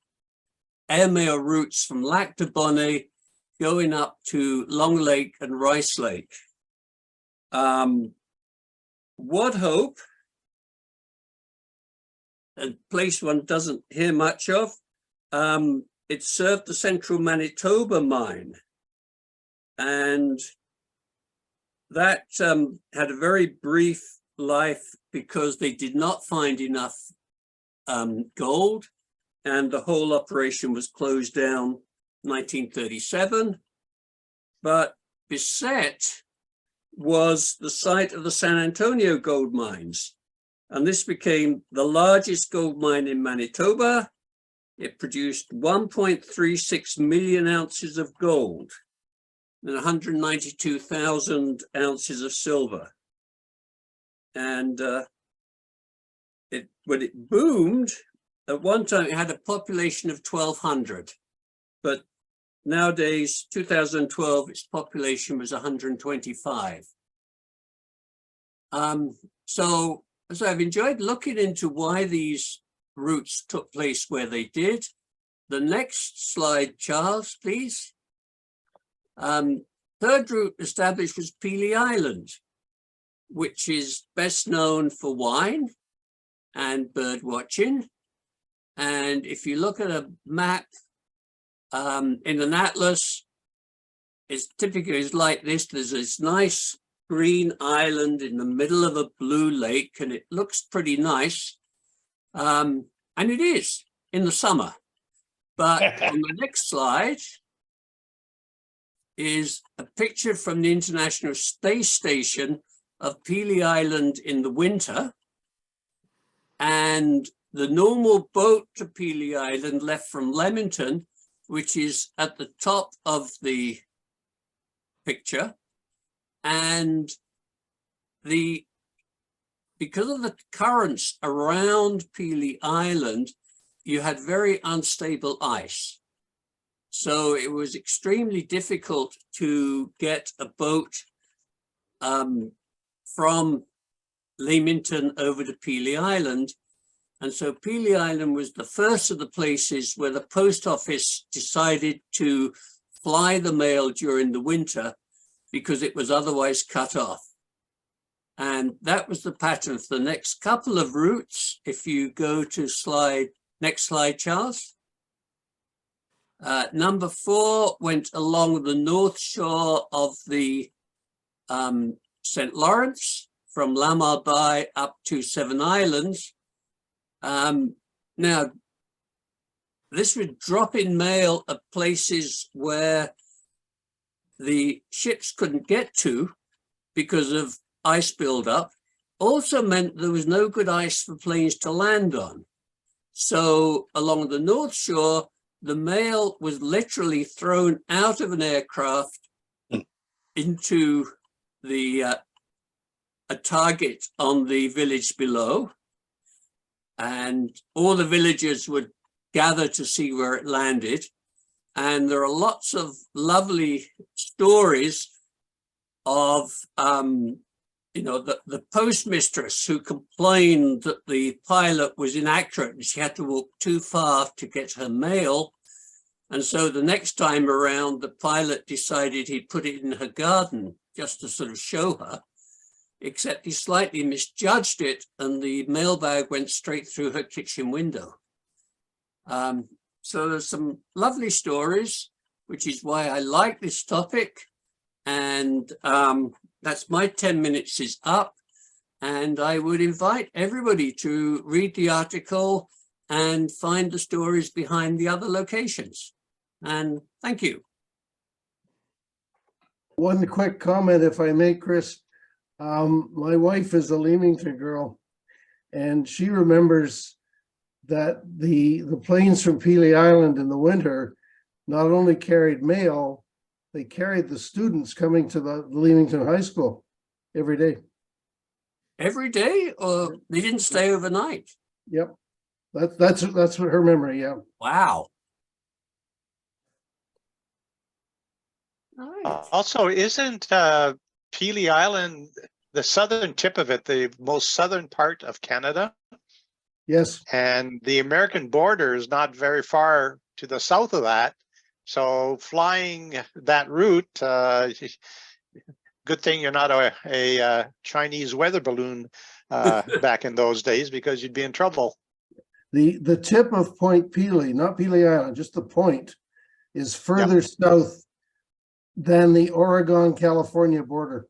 airmail routes from Lac de Bonnet going up to Long Lake and Rice Lake. What Hope, a place one doesn't hear much of, it served the central Manitoba mine. And that had a very brief life because they did not find enough gold, and the whole operation was closed down 1937. But Bissett was the site of the San Antonio gold mines, and this became the largest gold mine in Manitoba. It produced 1.36 million ounces of gold and 192,000 ounces of silver. And when it boomed, at one time it had a population of 1,200, but nowadays, 2012, its population was 125. So I've enjoyed looking into why these routes took place where they did. The next slide, Charles, please. Third route established was Pelee Island, which is best known for wine and bird watching. And if you look at a map in an atlas, it's typically like this. There's this nice green island in the middle of a blue lake, and it looks pretty nice. And it is in the summer. But on the next slide is a picture from the International Space Station of Pelee Island in the winter. And the normal boat to Pelee Island left from Leamington, which is at the top of the picture. And because of the currents around Pelee Island, you had very unstable ice. So it was extremely difficult to get a boat from Leamington over to Pelee Island. And so Pelee Island was the first of the places where the post office decided to fly the mail during the winter because it was otherwise cut off. And that was the pattern for the next couple of routes. If you go to next slide, Charles. Number 4 went along the north shore of the St. Lawrence from Lamar Bay up to Seven Islands. Now, this would drop in mail at places where the ships couldn't get to because of ice buildup. Also meant there was no good ice for planes to land on. So along the North Shore, the mail was literally thrown out of an aircraft into a target on the village below. And all the villagers would gather to see where it landed. And there are lots of lovely stories of, the postmistress who complained that the pilot was inaccurate and she had to walk too far to get her mail. And so the next time around, the pilot decided he'd put it in her garden just to sort of show her, except he slightly misjudged it and the mailbag went straight through her kitchen window. So there's some lovely stories, which is why I like this topic. And that's my 10 minutes is up. And I would invite everybody to read the article and find the stories behind the other locations. And thank you.
One quick comment, if I may, Chris. My wife is a Leamington girl, and she remembers that the planes from Pelee Island in the winter not only carried mail, they carried the students coming to the Leamington High School every day.
Every day, or they didn't stay overnight?
Yep, that's what her memory. Yeah.
Wow. All right.
Also, isn't Pelee Island, the southern tip of it, the most southern part of Canada?
Yes.
And the American border is not very far to the south of that. So flying that route, good thing you're not a Chinese weather balloon back in those days, because you'd be in trouble.
The tip of Point Pelee, not Pelee Island, just the point, is further south than the Oregon-California border.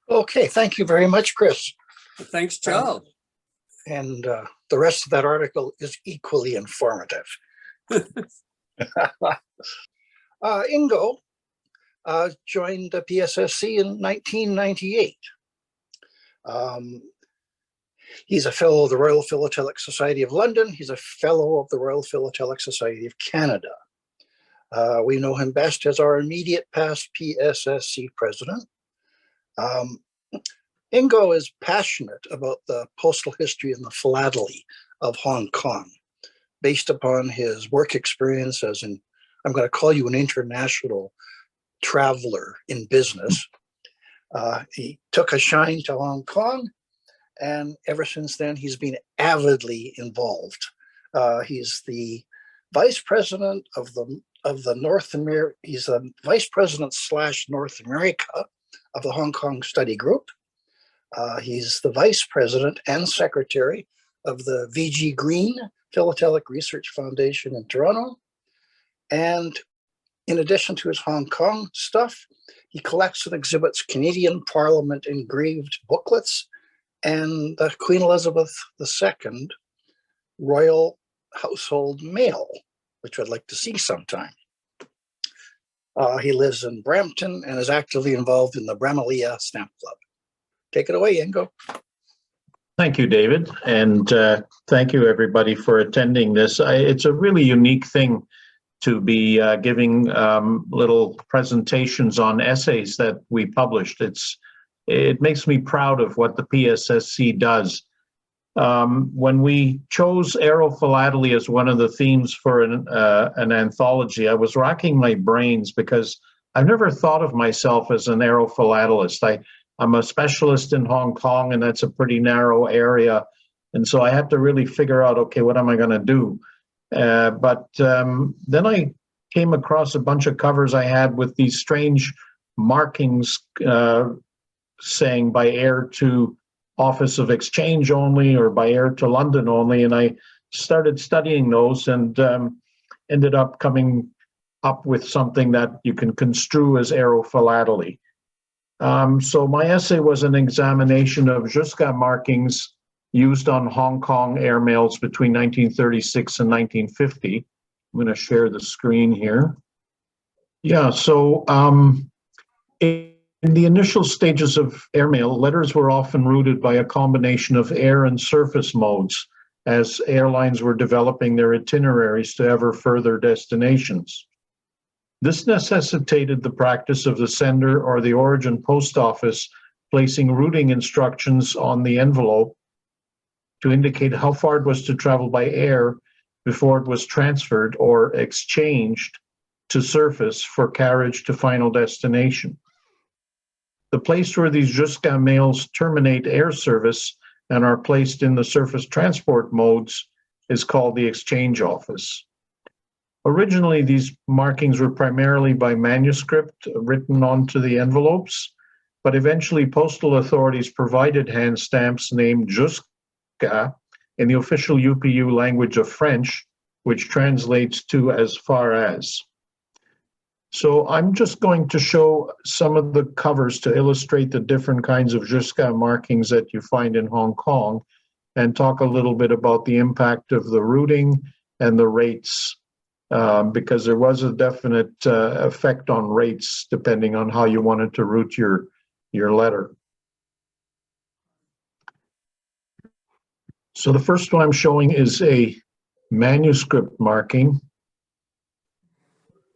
Okay, thank you very much, Chris.
Thanks, Charles.
And the rest of that article is equally informative. Ingo joined the PSSC in 1998. He's a fellow of the Royal Philatelic Society of London. He's a fellow of the Royal Philatelic Society of Canada. We know him best as our immediate past PSSC president. Ingo is passionate about the postal history and the philately of Hong Kong, based upon his work experience as I'm going to call you an international traveler in business. He took a shine to Hong Kong, and ever since then, he's been avidly involved. He's the vice president of the North America. He's the vice president / North America of the Hong Kong Study Group. He's the vice president and secretary of the VG Green Philatelic Research Foundation in Toronto. And in addition to his Hong Kong stuff, he collects and exhibits Canadian Parliament engraved booklets and the Queen Elizabeth II Royal Household Mail, which I'd like to see sometime. He lives in Brampton and is actively involved in the Bramalea Stamp Club. Take it away, Ingo.
Thank you, David, and thank you, everybody, for attending this. It's a really unique thing to be giving little presentations on essays that we published. It makes me proud of what the PSSC does. When we chose Aerophilately as one of the themes for an anthology, I was racking my brains because I've never thought of myself as an aerophilatelist. I'm a specialist in Hong Kong, and that's a pretty narrow area. And so I had to really figure out, okay, what am I going to do? But then I came across a bunch of covers I had with these strange markings saying by air to Office of Exchange only or by air to London only. And I started studying those and ended up coming up with something that you can construe as Aerophilately. So my essay was an examination of Jusca markings used on Hong Kong airmails between 1936 and 1950. I'm going to share the screen here. Yeah, so in the initial stages of airmail, letters were often routed by a combination of air and surface modes as airlines were developing their itineraries to ever further destinations. This necessitated the practice of the sender or the origin post office placing routing instructions on the envelope to indicate how far it was to travel by air before it was transferred or exchanged to surface for carriage to final destination. The place where these Jusca mails terminate air service and are placed in the surface transport modes is called the exchange office. Originally, these markings were primarily by manuscript written onto the envelopes, but eventually postal authorities provided hand stamps named Jusca in the official UPU language of French, which translates to as far as. So I'm just going to show some of the covers to illustrate the different kinds of Jusca markings that you find in Hong Kong and talk a little bit about the impact of the routing and the rates, because there was a definite effect on rates depending on how you wanted to route your letter. So the first one I'm showing is a manuscript marking.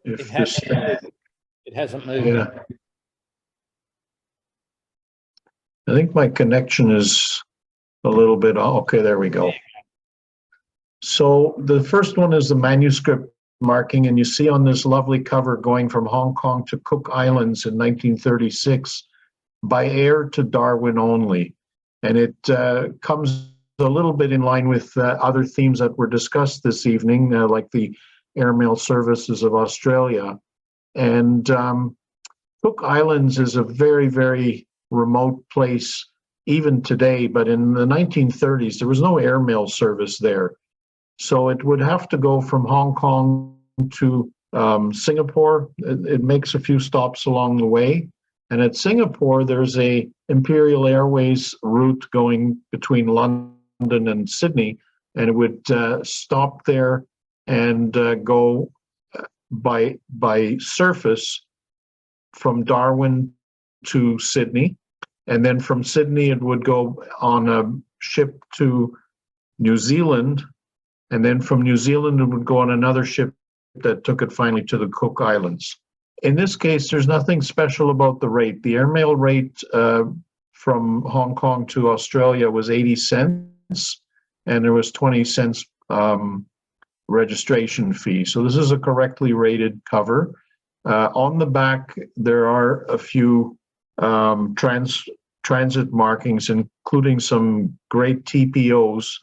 It hasn't moved.
Yeah. I think my connection is a little bit, okay, there we go. So the first one is the manuscript marking, and you see on this lovely cover going from Hong Kong to Cook Islands in 1936 by air to Darwin only. And it comes a little bit in line with other themes that were discussed this evening, like the airmail services of Australia. And Cook Islands is a very, very remote place even today, but in the 1930s, there was no airmail service there. So it would have to go from Hong Kong to Singapore. It makes a few stops along the way. And at Singapore, there's a Imperial Airways route going between London and Sydney, and it would stop there and go by surface from Darwin to Sydney. And then from Sydney, it would go on a ship to New Zealand. And then from New Zealand, it would go on another ship that took it finally to the Cook Islands. In this case, there's nothing special about the rate. The airmail rate from Hong Kong to Australia was 80 cents, and there was 20 cents registration fee. So this is a correctly rated cover. On the back, there are a few transit markings, including some great TPOs,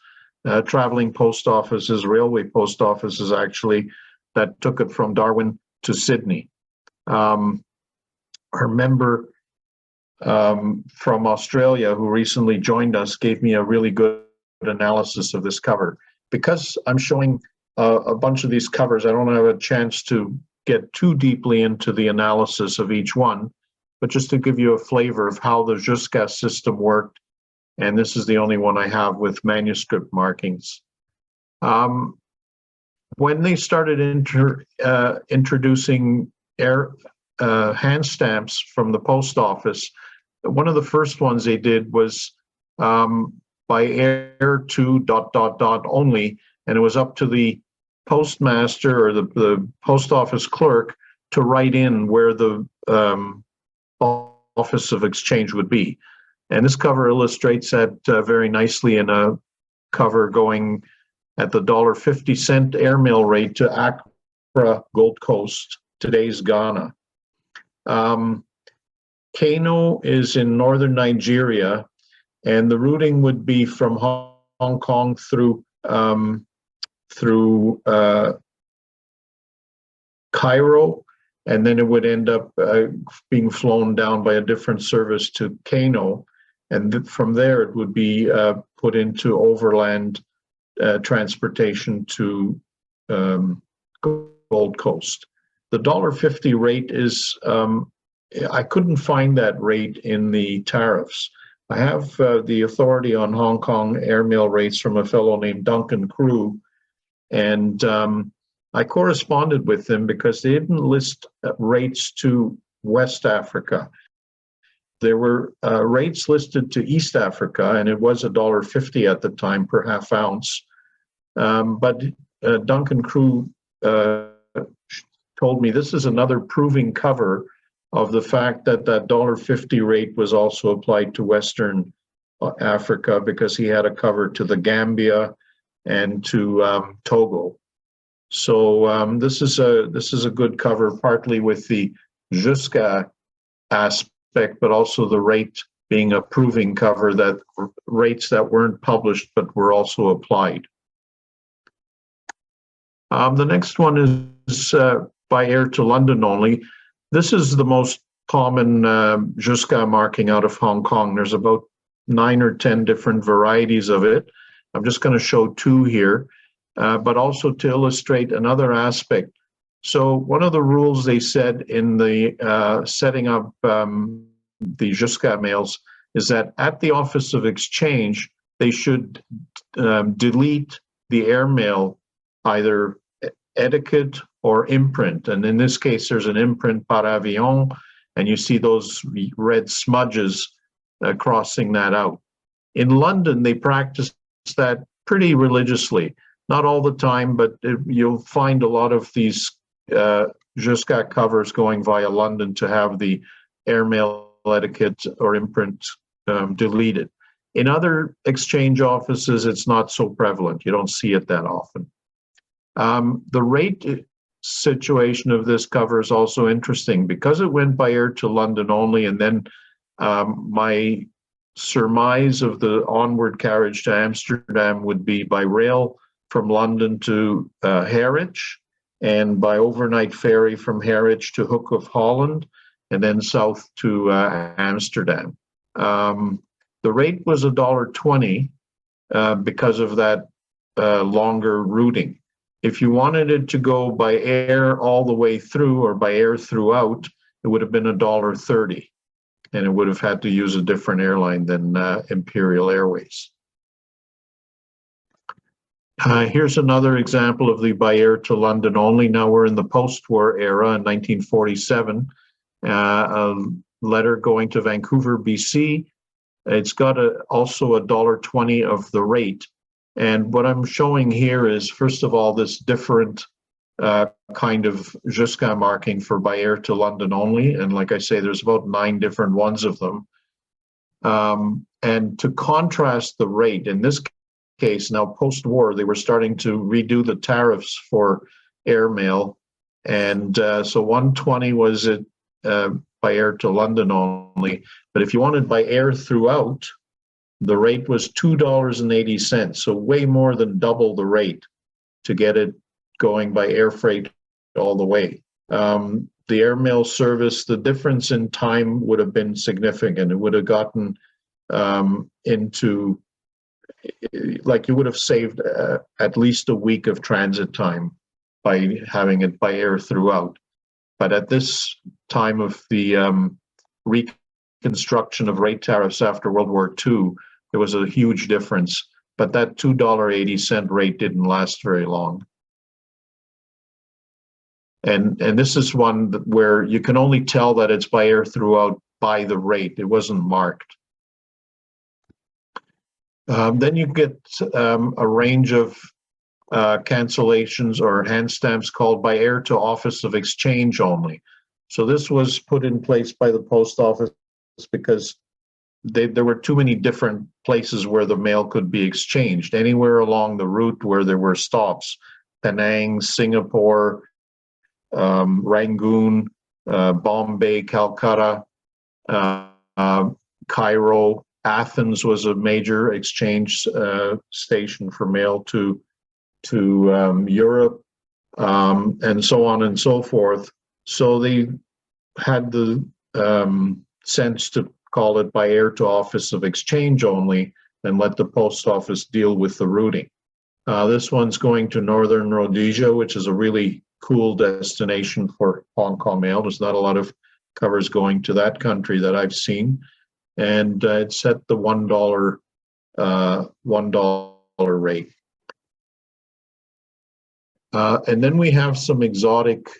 traveling post offices, railway post offices actually, that took it from Darwin to Sydney. Our member from Australia who recently joined us gave me a really good analysis of this cover. Because I'm showing a bunch of these covers, I don't have a chance to get too deeply into the analysis of each one, but just to give you a flavor of how the Jusca system worked. And this is the only one I have with manuscript markings. When they started introducing hand stamps from the post office, one of the first ones they did was by air to ... only, and it was up to the postmaster or the post office clerk to write in where the Office of Exchange would be. And this cover illustrates that very nicely in a cover going at the $1.50 airmail rate to Accra, Gold Coast, today's Ghana. Kano is in northern Nigeria, and the routing would be from Hong Kong through Cairo, and then it would end up being flown down by a different service to Kano, and from there it would be put into overland transportation to Gold Coast. The $1.50 rate is, I couldn't find that rate in the tariffs. I have the authority on Hong Kong airmail rates from a fellow named Duncan Crew, and I corresponded with them because they didn't list rates to West Africa. There were rates listed to East Africa, and it was $1.50 at the time per half ounce. But Duncan Crew told me this is another proving cover of the fact that that $1.50 rate was also applied to Western Africa, because he had a cover to the Gambia and to Togo. So this is a good cover, partly with the jusqu'à aspect, but also the rate being a proving cover that rates that weren't published but were also applied. The next one is by air to London only. This is the most common jusqu'à marking out of Hong Kong. There's about 9 or 10 different varieties of it. I'm just going to show 2 here, but also to illustrate another aspect. So one of the rules they said in the setting up the jusqu'à mails is that at the Office of Exchange, they should delete the airmail, either etiquette or imprint. And in this case, there's an imprint par avion, and you see those red smudges crossing that out. In London, they practice that pretty religiously. Not all the time, but you'll find a lot of these jusqu'à covers going via London to have the airmail etiquette or imprint deleted. In other exchange offices, it's not so prevalent. You don't see it that often. The rate situation of this cover is also interesting because it went by air to London only, and then my surmise of the onward carriage to Amsterdam would be by rail from London to Harwich, and by overnight ferry from Harwich to Hook of Holland, and then south to Amsterdam. The rate was $1.20 because of that longer routing. If you wanted it to go by air all the way through or by air throughout, it would have been $1.30, and it would have had to use a different airline than Imperial Airways. Here's another example of the by air to London only. Now we're in the post-war era in 1947. A letter going to Vancouver, BC. It's got also $1.20 of the rate. And what I'm showing here is, first of all, this different kind of jusqu'à marking for by air to London only. And like I say, there's about 9 different ones of them. And to contrast the rate, in this case, now post-war, they were starting to redo the tariffs for airmail. And so 120 was it by air to London only. But if you wanted by air throughout, the rate was $2.80, so way more than double the rate to get it going by air freight all the way. The airmail service, the difference in time would have been significant. It would have gotten into, like, you would have saved at least a week of transit time by having it by air throughout. But at this time of the reconstruction of rate tariffs after World War II, there was a huge difference, but that $2.80 rate didn't last very long. And this is one where you can only tell that it's by air throughout by the rate. It wasn't marked. Then you get a range of cancellations or hand stamps called by air to Office of Exchange only. So this was put in place by the post office because there were too many different places where the mail could be exchanged. Anywhere along the route where there were stops, Penang, Singapore, Rangoon, Bombay, Calcutta, Cairo, Athens was a major exchange station for mail to Europe, and so on and so forth. So they had the sense to call it by air to office of exchange only and let the post office deal with the routing. This one's going to Northern Rhodesia, which is a really cool destination for Hong Kong mail. There's not a lot of covers going to that country that I've seen. And it's at the $1 rate. And then we have some exotic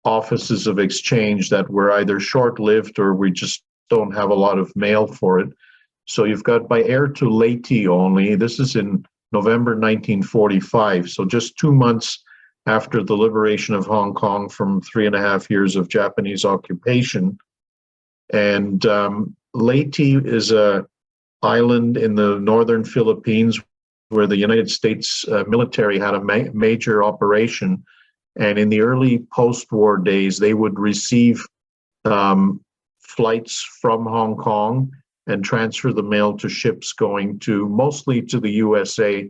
offices of exchange that were either short-lived or we just don't have a lot of mail for it. So you've got by air to Leyte only. This is in November 1945. So just 2 months after the liberation of Hong Kong from 3.5 years of Japanese occupation. And Leyte is a island in the northern Philippines where the United States military had a major operation. And in the early post-war days, they would receive flights from Hong Kong and transfer the mail to ships going to mostly to the USA,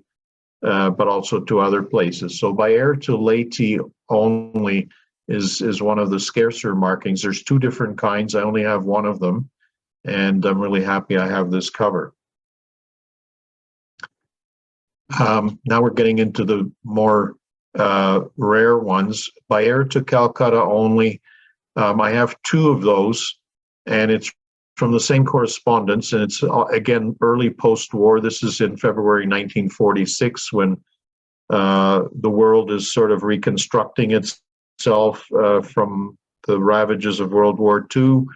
but also to other places. So by air to Leyte only is one of the scarcer markings. There's 2 different kinds. I only have one of them, and I'm really happy I have this cover. Now we're getting into the more rare ones. By air to Calcutta only, I have 2 of those, and it's from the same correspondence, and it's again early post-war. This is in February 1946 when the world is sort of reconstructing itself from the ravages of World War II.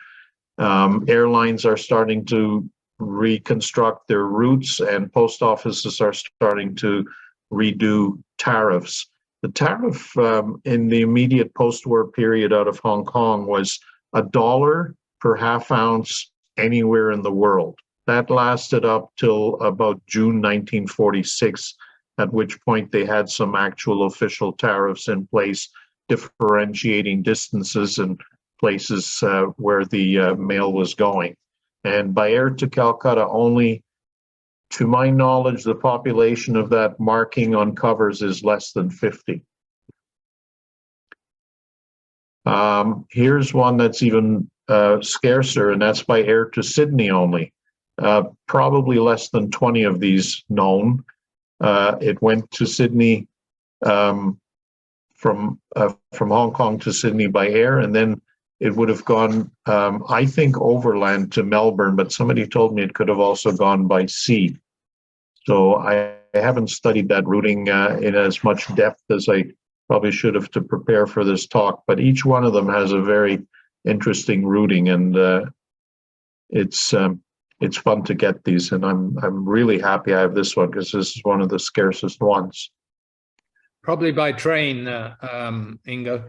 Airlines are starting to reconstruct their routes, and post offices are starting to redo tariffs. The tariff in the immediate post-war period out of Hong Kong was $1 per half ounce anywhere in the world. That lasted up till about June 1946, at which point they had some actual official tariffs in place, differentiating distances and places where the mail was going. And by air to Calcutta only, to my knowledge, the population of that marking on covers is less than 50. Here's one that's even scarcer, and that's by air to Sydney only. Probably less than 20 of these known. It went to Sydney from Hong Kong to Sydney by air, and then it would have gone, I think, overland to Melbourne, but somebody told me it could have also gone by sea. So I haven't studied that routing in as much depth as I probably should have to prepare for this talk, but each one of them has a very interesting routing, and it's fun to get these, and I'm really happy I have this one because this is one of the scarcest ones.
Probably by train, Ingo.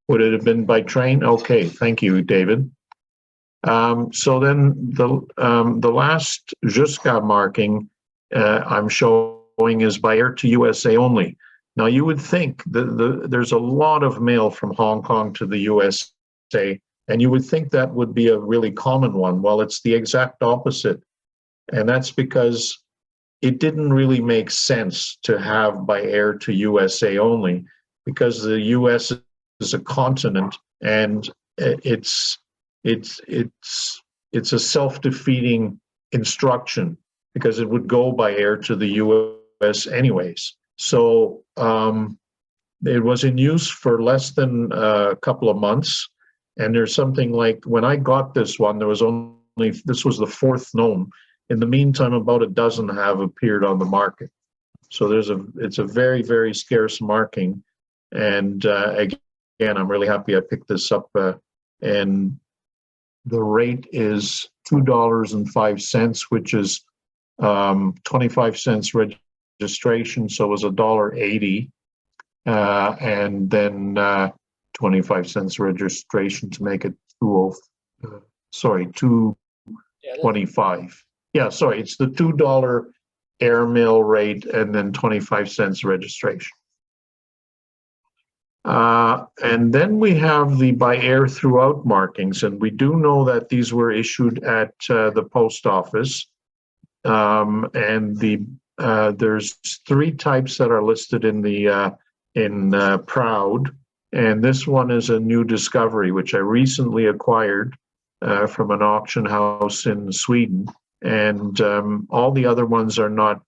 Would it have been by train? Okay, thank you, David. So then the last Jusqu'à marking I'm showing is by air to USA only. Now you would think that there's a lot of mail from Hong Kong to the USA, and you would think that would be a really common one. Well, it's the exact opposite. And that's because it didn't really make sense to have by air to USA only, because the US is a continent, and it's a self-defeating instruction because it would go by air to the US anyways. So it was in use for less than a couple of months. And there's something like, when I got this one, there was only, this was the 4th known. In the meantime, about a dozen have appeared on the market. So it's a very, very scarce marking. And again, I'm really happy I picked this up. And the rate is $2.05, which is 25 cents registration. So it was $1.80. And then 25 cents registration to make it $2.05. 25. Yeah, sorry, it's the $2 airmail rate and then 25 cents registration. And then we have the by air throughout markings, and we do know that these were issued at the post office. And there's 3 types that are listed in the Proud, and this one is a new discovery which I recently acquired from an auction house in Sweden. And all the other ones are not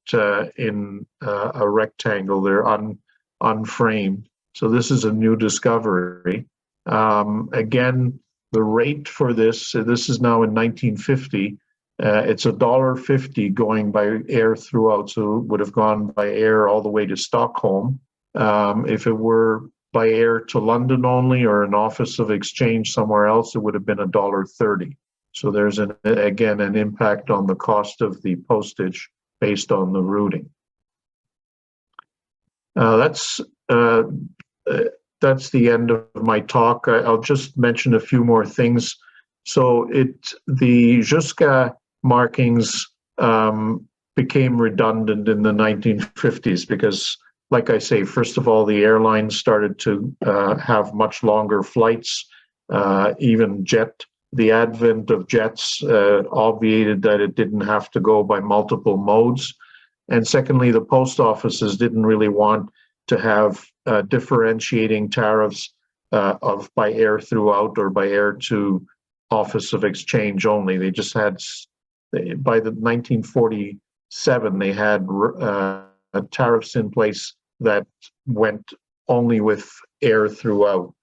in a rectangle; they're unframed. So this is a new discovery. Again, the rate for this is now in 1950. It's $1.50 going by air throughout, so it would have gone by air all the way to Stockholm. If it were by air to London only or an office of exchange somewhere else, it would have been $1.30. So there's again an impact on the cost of the postage based on the routing. That's the end of my talk. I'll just mention a few more things. So the Jusqu'à markings became redundant in the 1950s because, like I say, first of all, the airlines started to have much longer flights. Even the advent of jets obviated that it didn't have to go by multiple modes. And secondly, the post offices didn't really want to have differentiating tariffs of by air throughout or by air to office of exchange only. They just had, by the 1947, they had tariffs in place that went only with air throughout.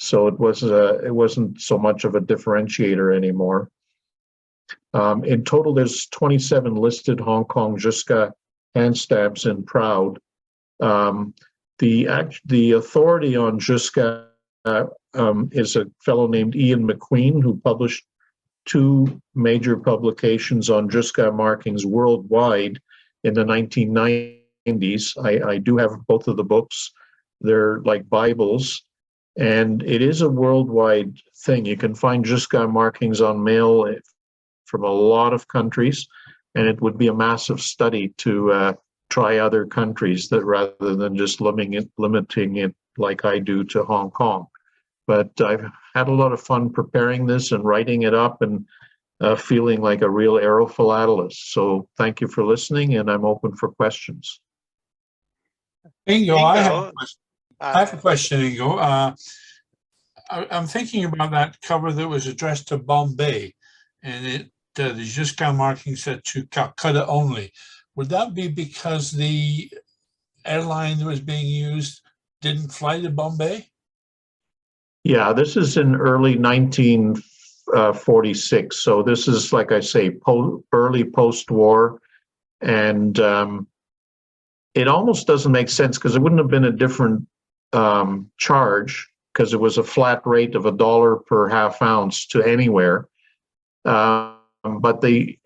So it wasn't so much of a differentiator anymore. In total, there's 27 listed Hong Kong Jusqu'à hand stamps in Proud. The authority on Jusqu'à is a fellow named Ian McQueen, who published 2 major publications on Jusqu'à markings worldwide in the 1990s. I do have both of the books. They're like Bibles, and it is a worldwide thing. You can find Jusqu'à markings on mail from a lot of countries, and it would be a massive study to try other countries that rather than just limiting it like I do to Hong Kong. But I've had a lot of fun preparing this and writing it up and feeling like a real aerophilatelist. So thank you for listening, and I'm open for questions.
Ingo, I have a question, Ingo. I'm thinking about that cover that was addressed to Bombay, and the Jusqu'à marking said to Calcutta only. Would that be because the airline that was being used didn't fly to Bombay?
Yeah, this is in early 1946. So this is, like I say, early post-war. And it almost doesn't make sense because it wouldn't have been a different charge because it was a flat rate of $1 per half ounce to anywhere. But they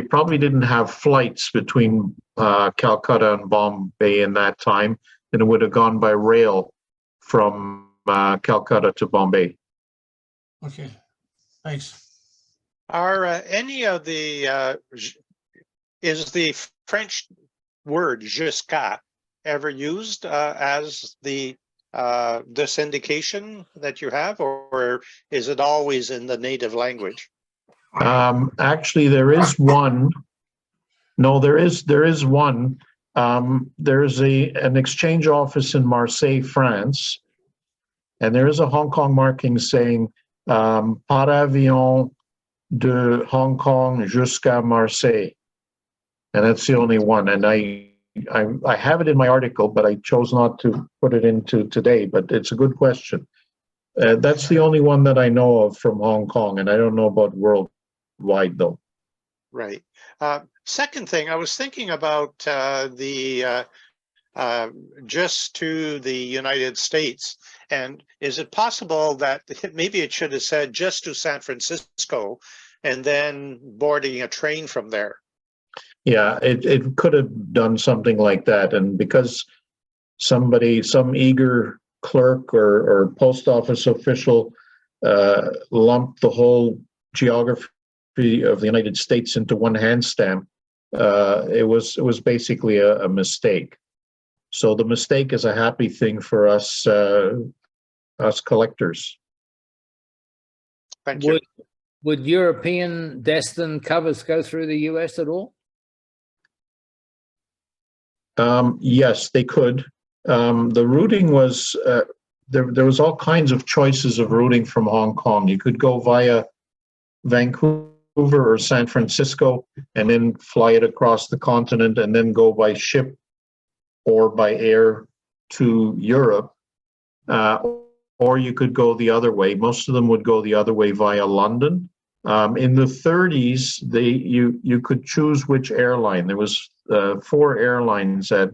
probably didn't have flights between Calcutta and Bombay in that time, and it would have gone by rail from Calcutta to Bombay.
Okay, thanks.
Are any of the is the French word jusqu'à ever used as the this indication that you have, or is it always in the native language?
Actually, there is one. No, there is one. There is an exchange office in Marseille, France, and there is a Hong Kong marking saying par avion de Hong Kong jusqu'à Marseille, and that's the only one. And I have it in my article, but I chose not to put it into today. But it's a good question. That's the only one that I know of from Hong Kong, and I don't know about worldwide though.
Right. Second thing, I was thinking about just to the United States, and is it possible that maybe it should have said just to San Francisco and then boarding a train from there?
Yeah, it could have done something like that, and because some eager clerk or post office official lumped the whole geography of the United States into one hand stamp, it was basically a mistake. So the mistake is a happy thing for us collectors.
Thank you.
Would European destined covers go through the US at all?
Yes, they could. The routing was there was all kinds of choices of routing from Hong Kong. You could go via Vancouver or San Francisco and then fly it across the continent and then go by ship or by air to Europe. Or you could go the other way. Most of them would go the other way via London. In the 30s, you could choose which airline. There was 4 airlines that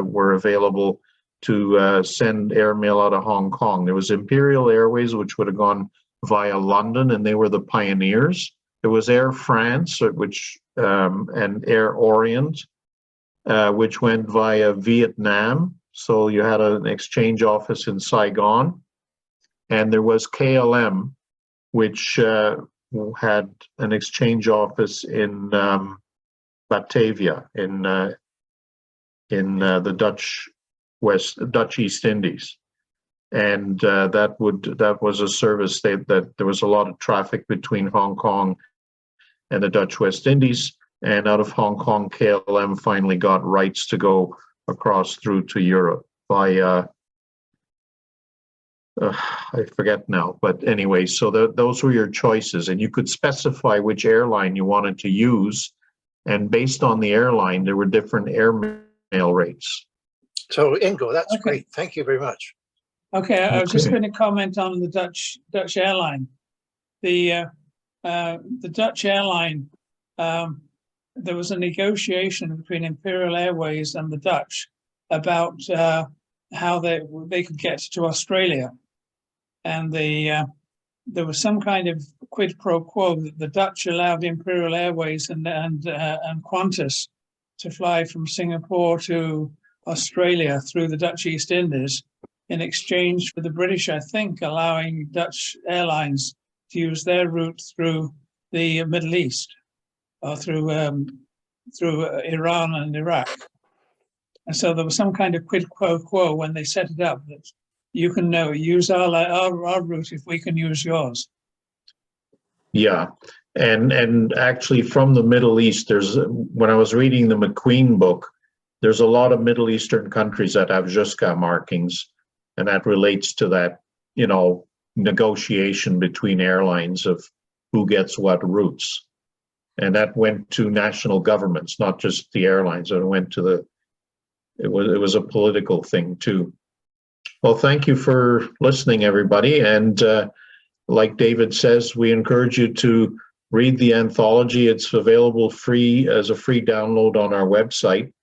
were available to send airmail out of Hong Kong. There was Imperial Airways, which would have gone via London, and they were the pioneers. There was Air France, which and Air Orient, which went via Vietnam. So you had an exchange office in Saigon. And there was KLM, which had an exchange office in Batavia, in the Dutch East Indies, and that was a service that there was a lot of traffic between Hong Kong and the Dutch West Indies, and out of Hong Kong, KLM finally got rights to go across through to Europe by I forget now, but anyway, so those were your choices, and you could specify which airline you wanted to use, and based on the airline, there were different airmail rates.
So Ingo, that's great. Thank you very much.
Okay, I was just going to comment on the Dutch airline. The Dutch airline, there was a negotiation between Imperial Airways and the Dutch about how they could get to Australia, and there was some kind of quid pro quo that the Dutch allowed Imperial Airways and Qantas to fly from Singapore to Australia through the Dutch East Indies in exchange for the British, I think, allowing Dutch airlines to use their route through the Middle East or through Iran and Iraq. And so there was some kind of quid pro quo when they set it up that you can use our route if we can use yours.
Yeah, and actually from the Middle East, when I was reading the McQueen book, there's a lot of Middle Eastern countries that have JSCA markings, and that relates to that, negotiation between airlines of who gets what routes. And that went to national governments, not just the airlines. It went to it was a political thing too. Well, thank you for listening, everybody. And like David says, we encourage you to read the anthology. It's available free as a free download on our website.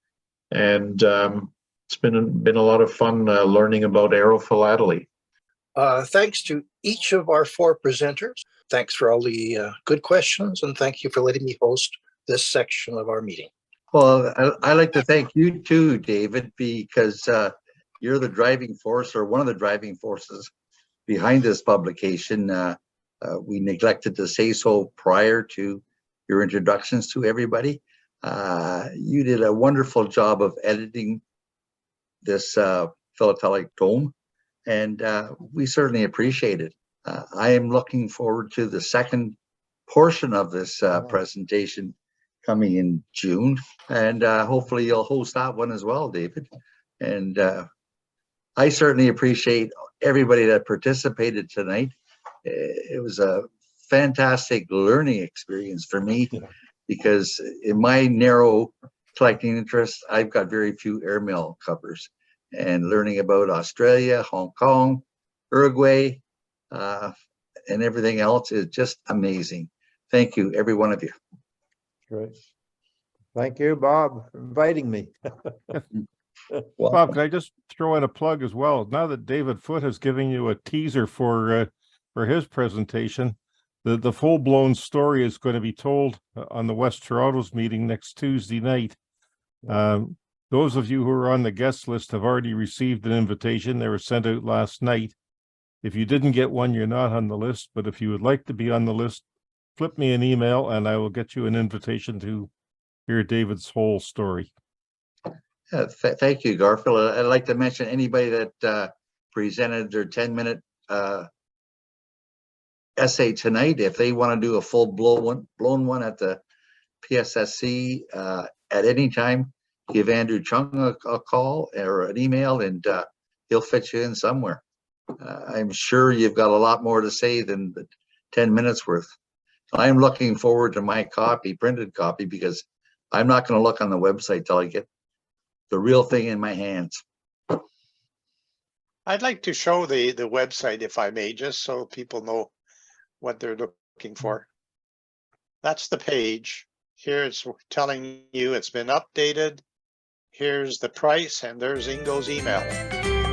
And it's been a lot of fun learning about Aerophilately.
Thanks to each of our 4 presenters. Thanks for all the good questions, and thank you for letting me host this section of our meeting.
Well, I like to thank you too, David, because you're the driving force, or one of the driving forces behind this publication. We neglected to say so prior to your introductions to everybody. You did a wonderful job of editing this philatelic tome, and we certainly appreciate it. I am looking forward to the second portion of this presentation coming in June, and hopefully you'll host that one as well, David. And I certainly appreciate everybody that participated tonight. It was a fantastic learning experience for me, because in my narrow collecting interest, I've got very few airmail covers, and learning about Australia, Hong Kong, Uruguay, and everything else is just amazing. Thank you, every one of you.
Great. Thank you, Bob, for inviting me.
Bob, can I just throw in a plug as well? Now that David Foote has given you a teaser for his presentation, the full-blown story is going to be told on the West Toronto's meeting next Tuesday night. Those of you who are on the guest list have already received an invitation. They were sent out last night. If you didn't get one, you're not on the list, but if you would like to be on the list, flip me an email and I will get you an invitation to hear David's whole story.
Thank you, Garfield. I'd like to mention anybody that presented their 10-minute essay tonight, if they want to do a full blown one at the PSSC at any time, give Andrew Chung a call or an email, and he'll fit you in somewhere. I'm sure you've got a lot more to say than the 10 minutes worth. I'm looking forward to my copy, printed copy, because I'm not going to look on the website till I get the real thing in my hands.
I'd like to show the website, if I may, just so people know what they're looking for. That's the page. Here it's telling you it's been updated. Here's the price, and there's Ingo's email.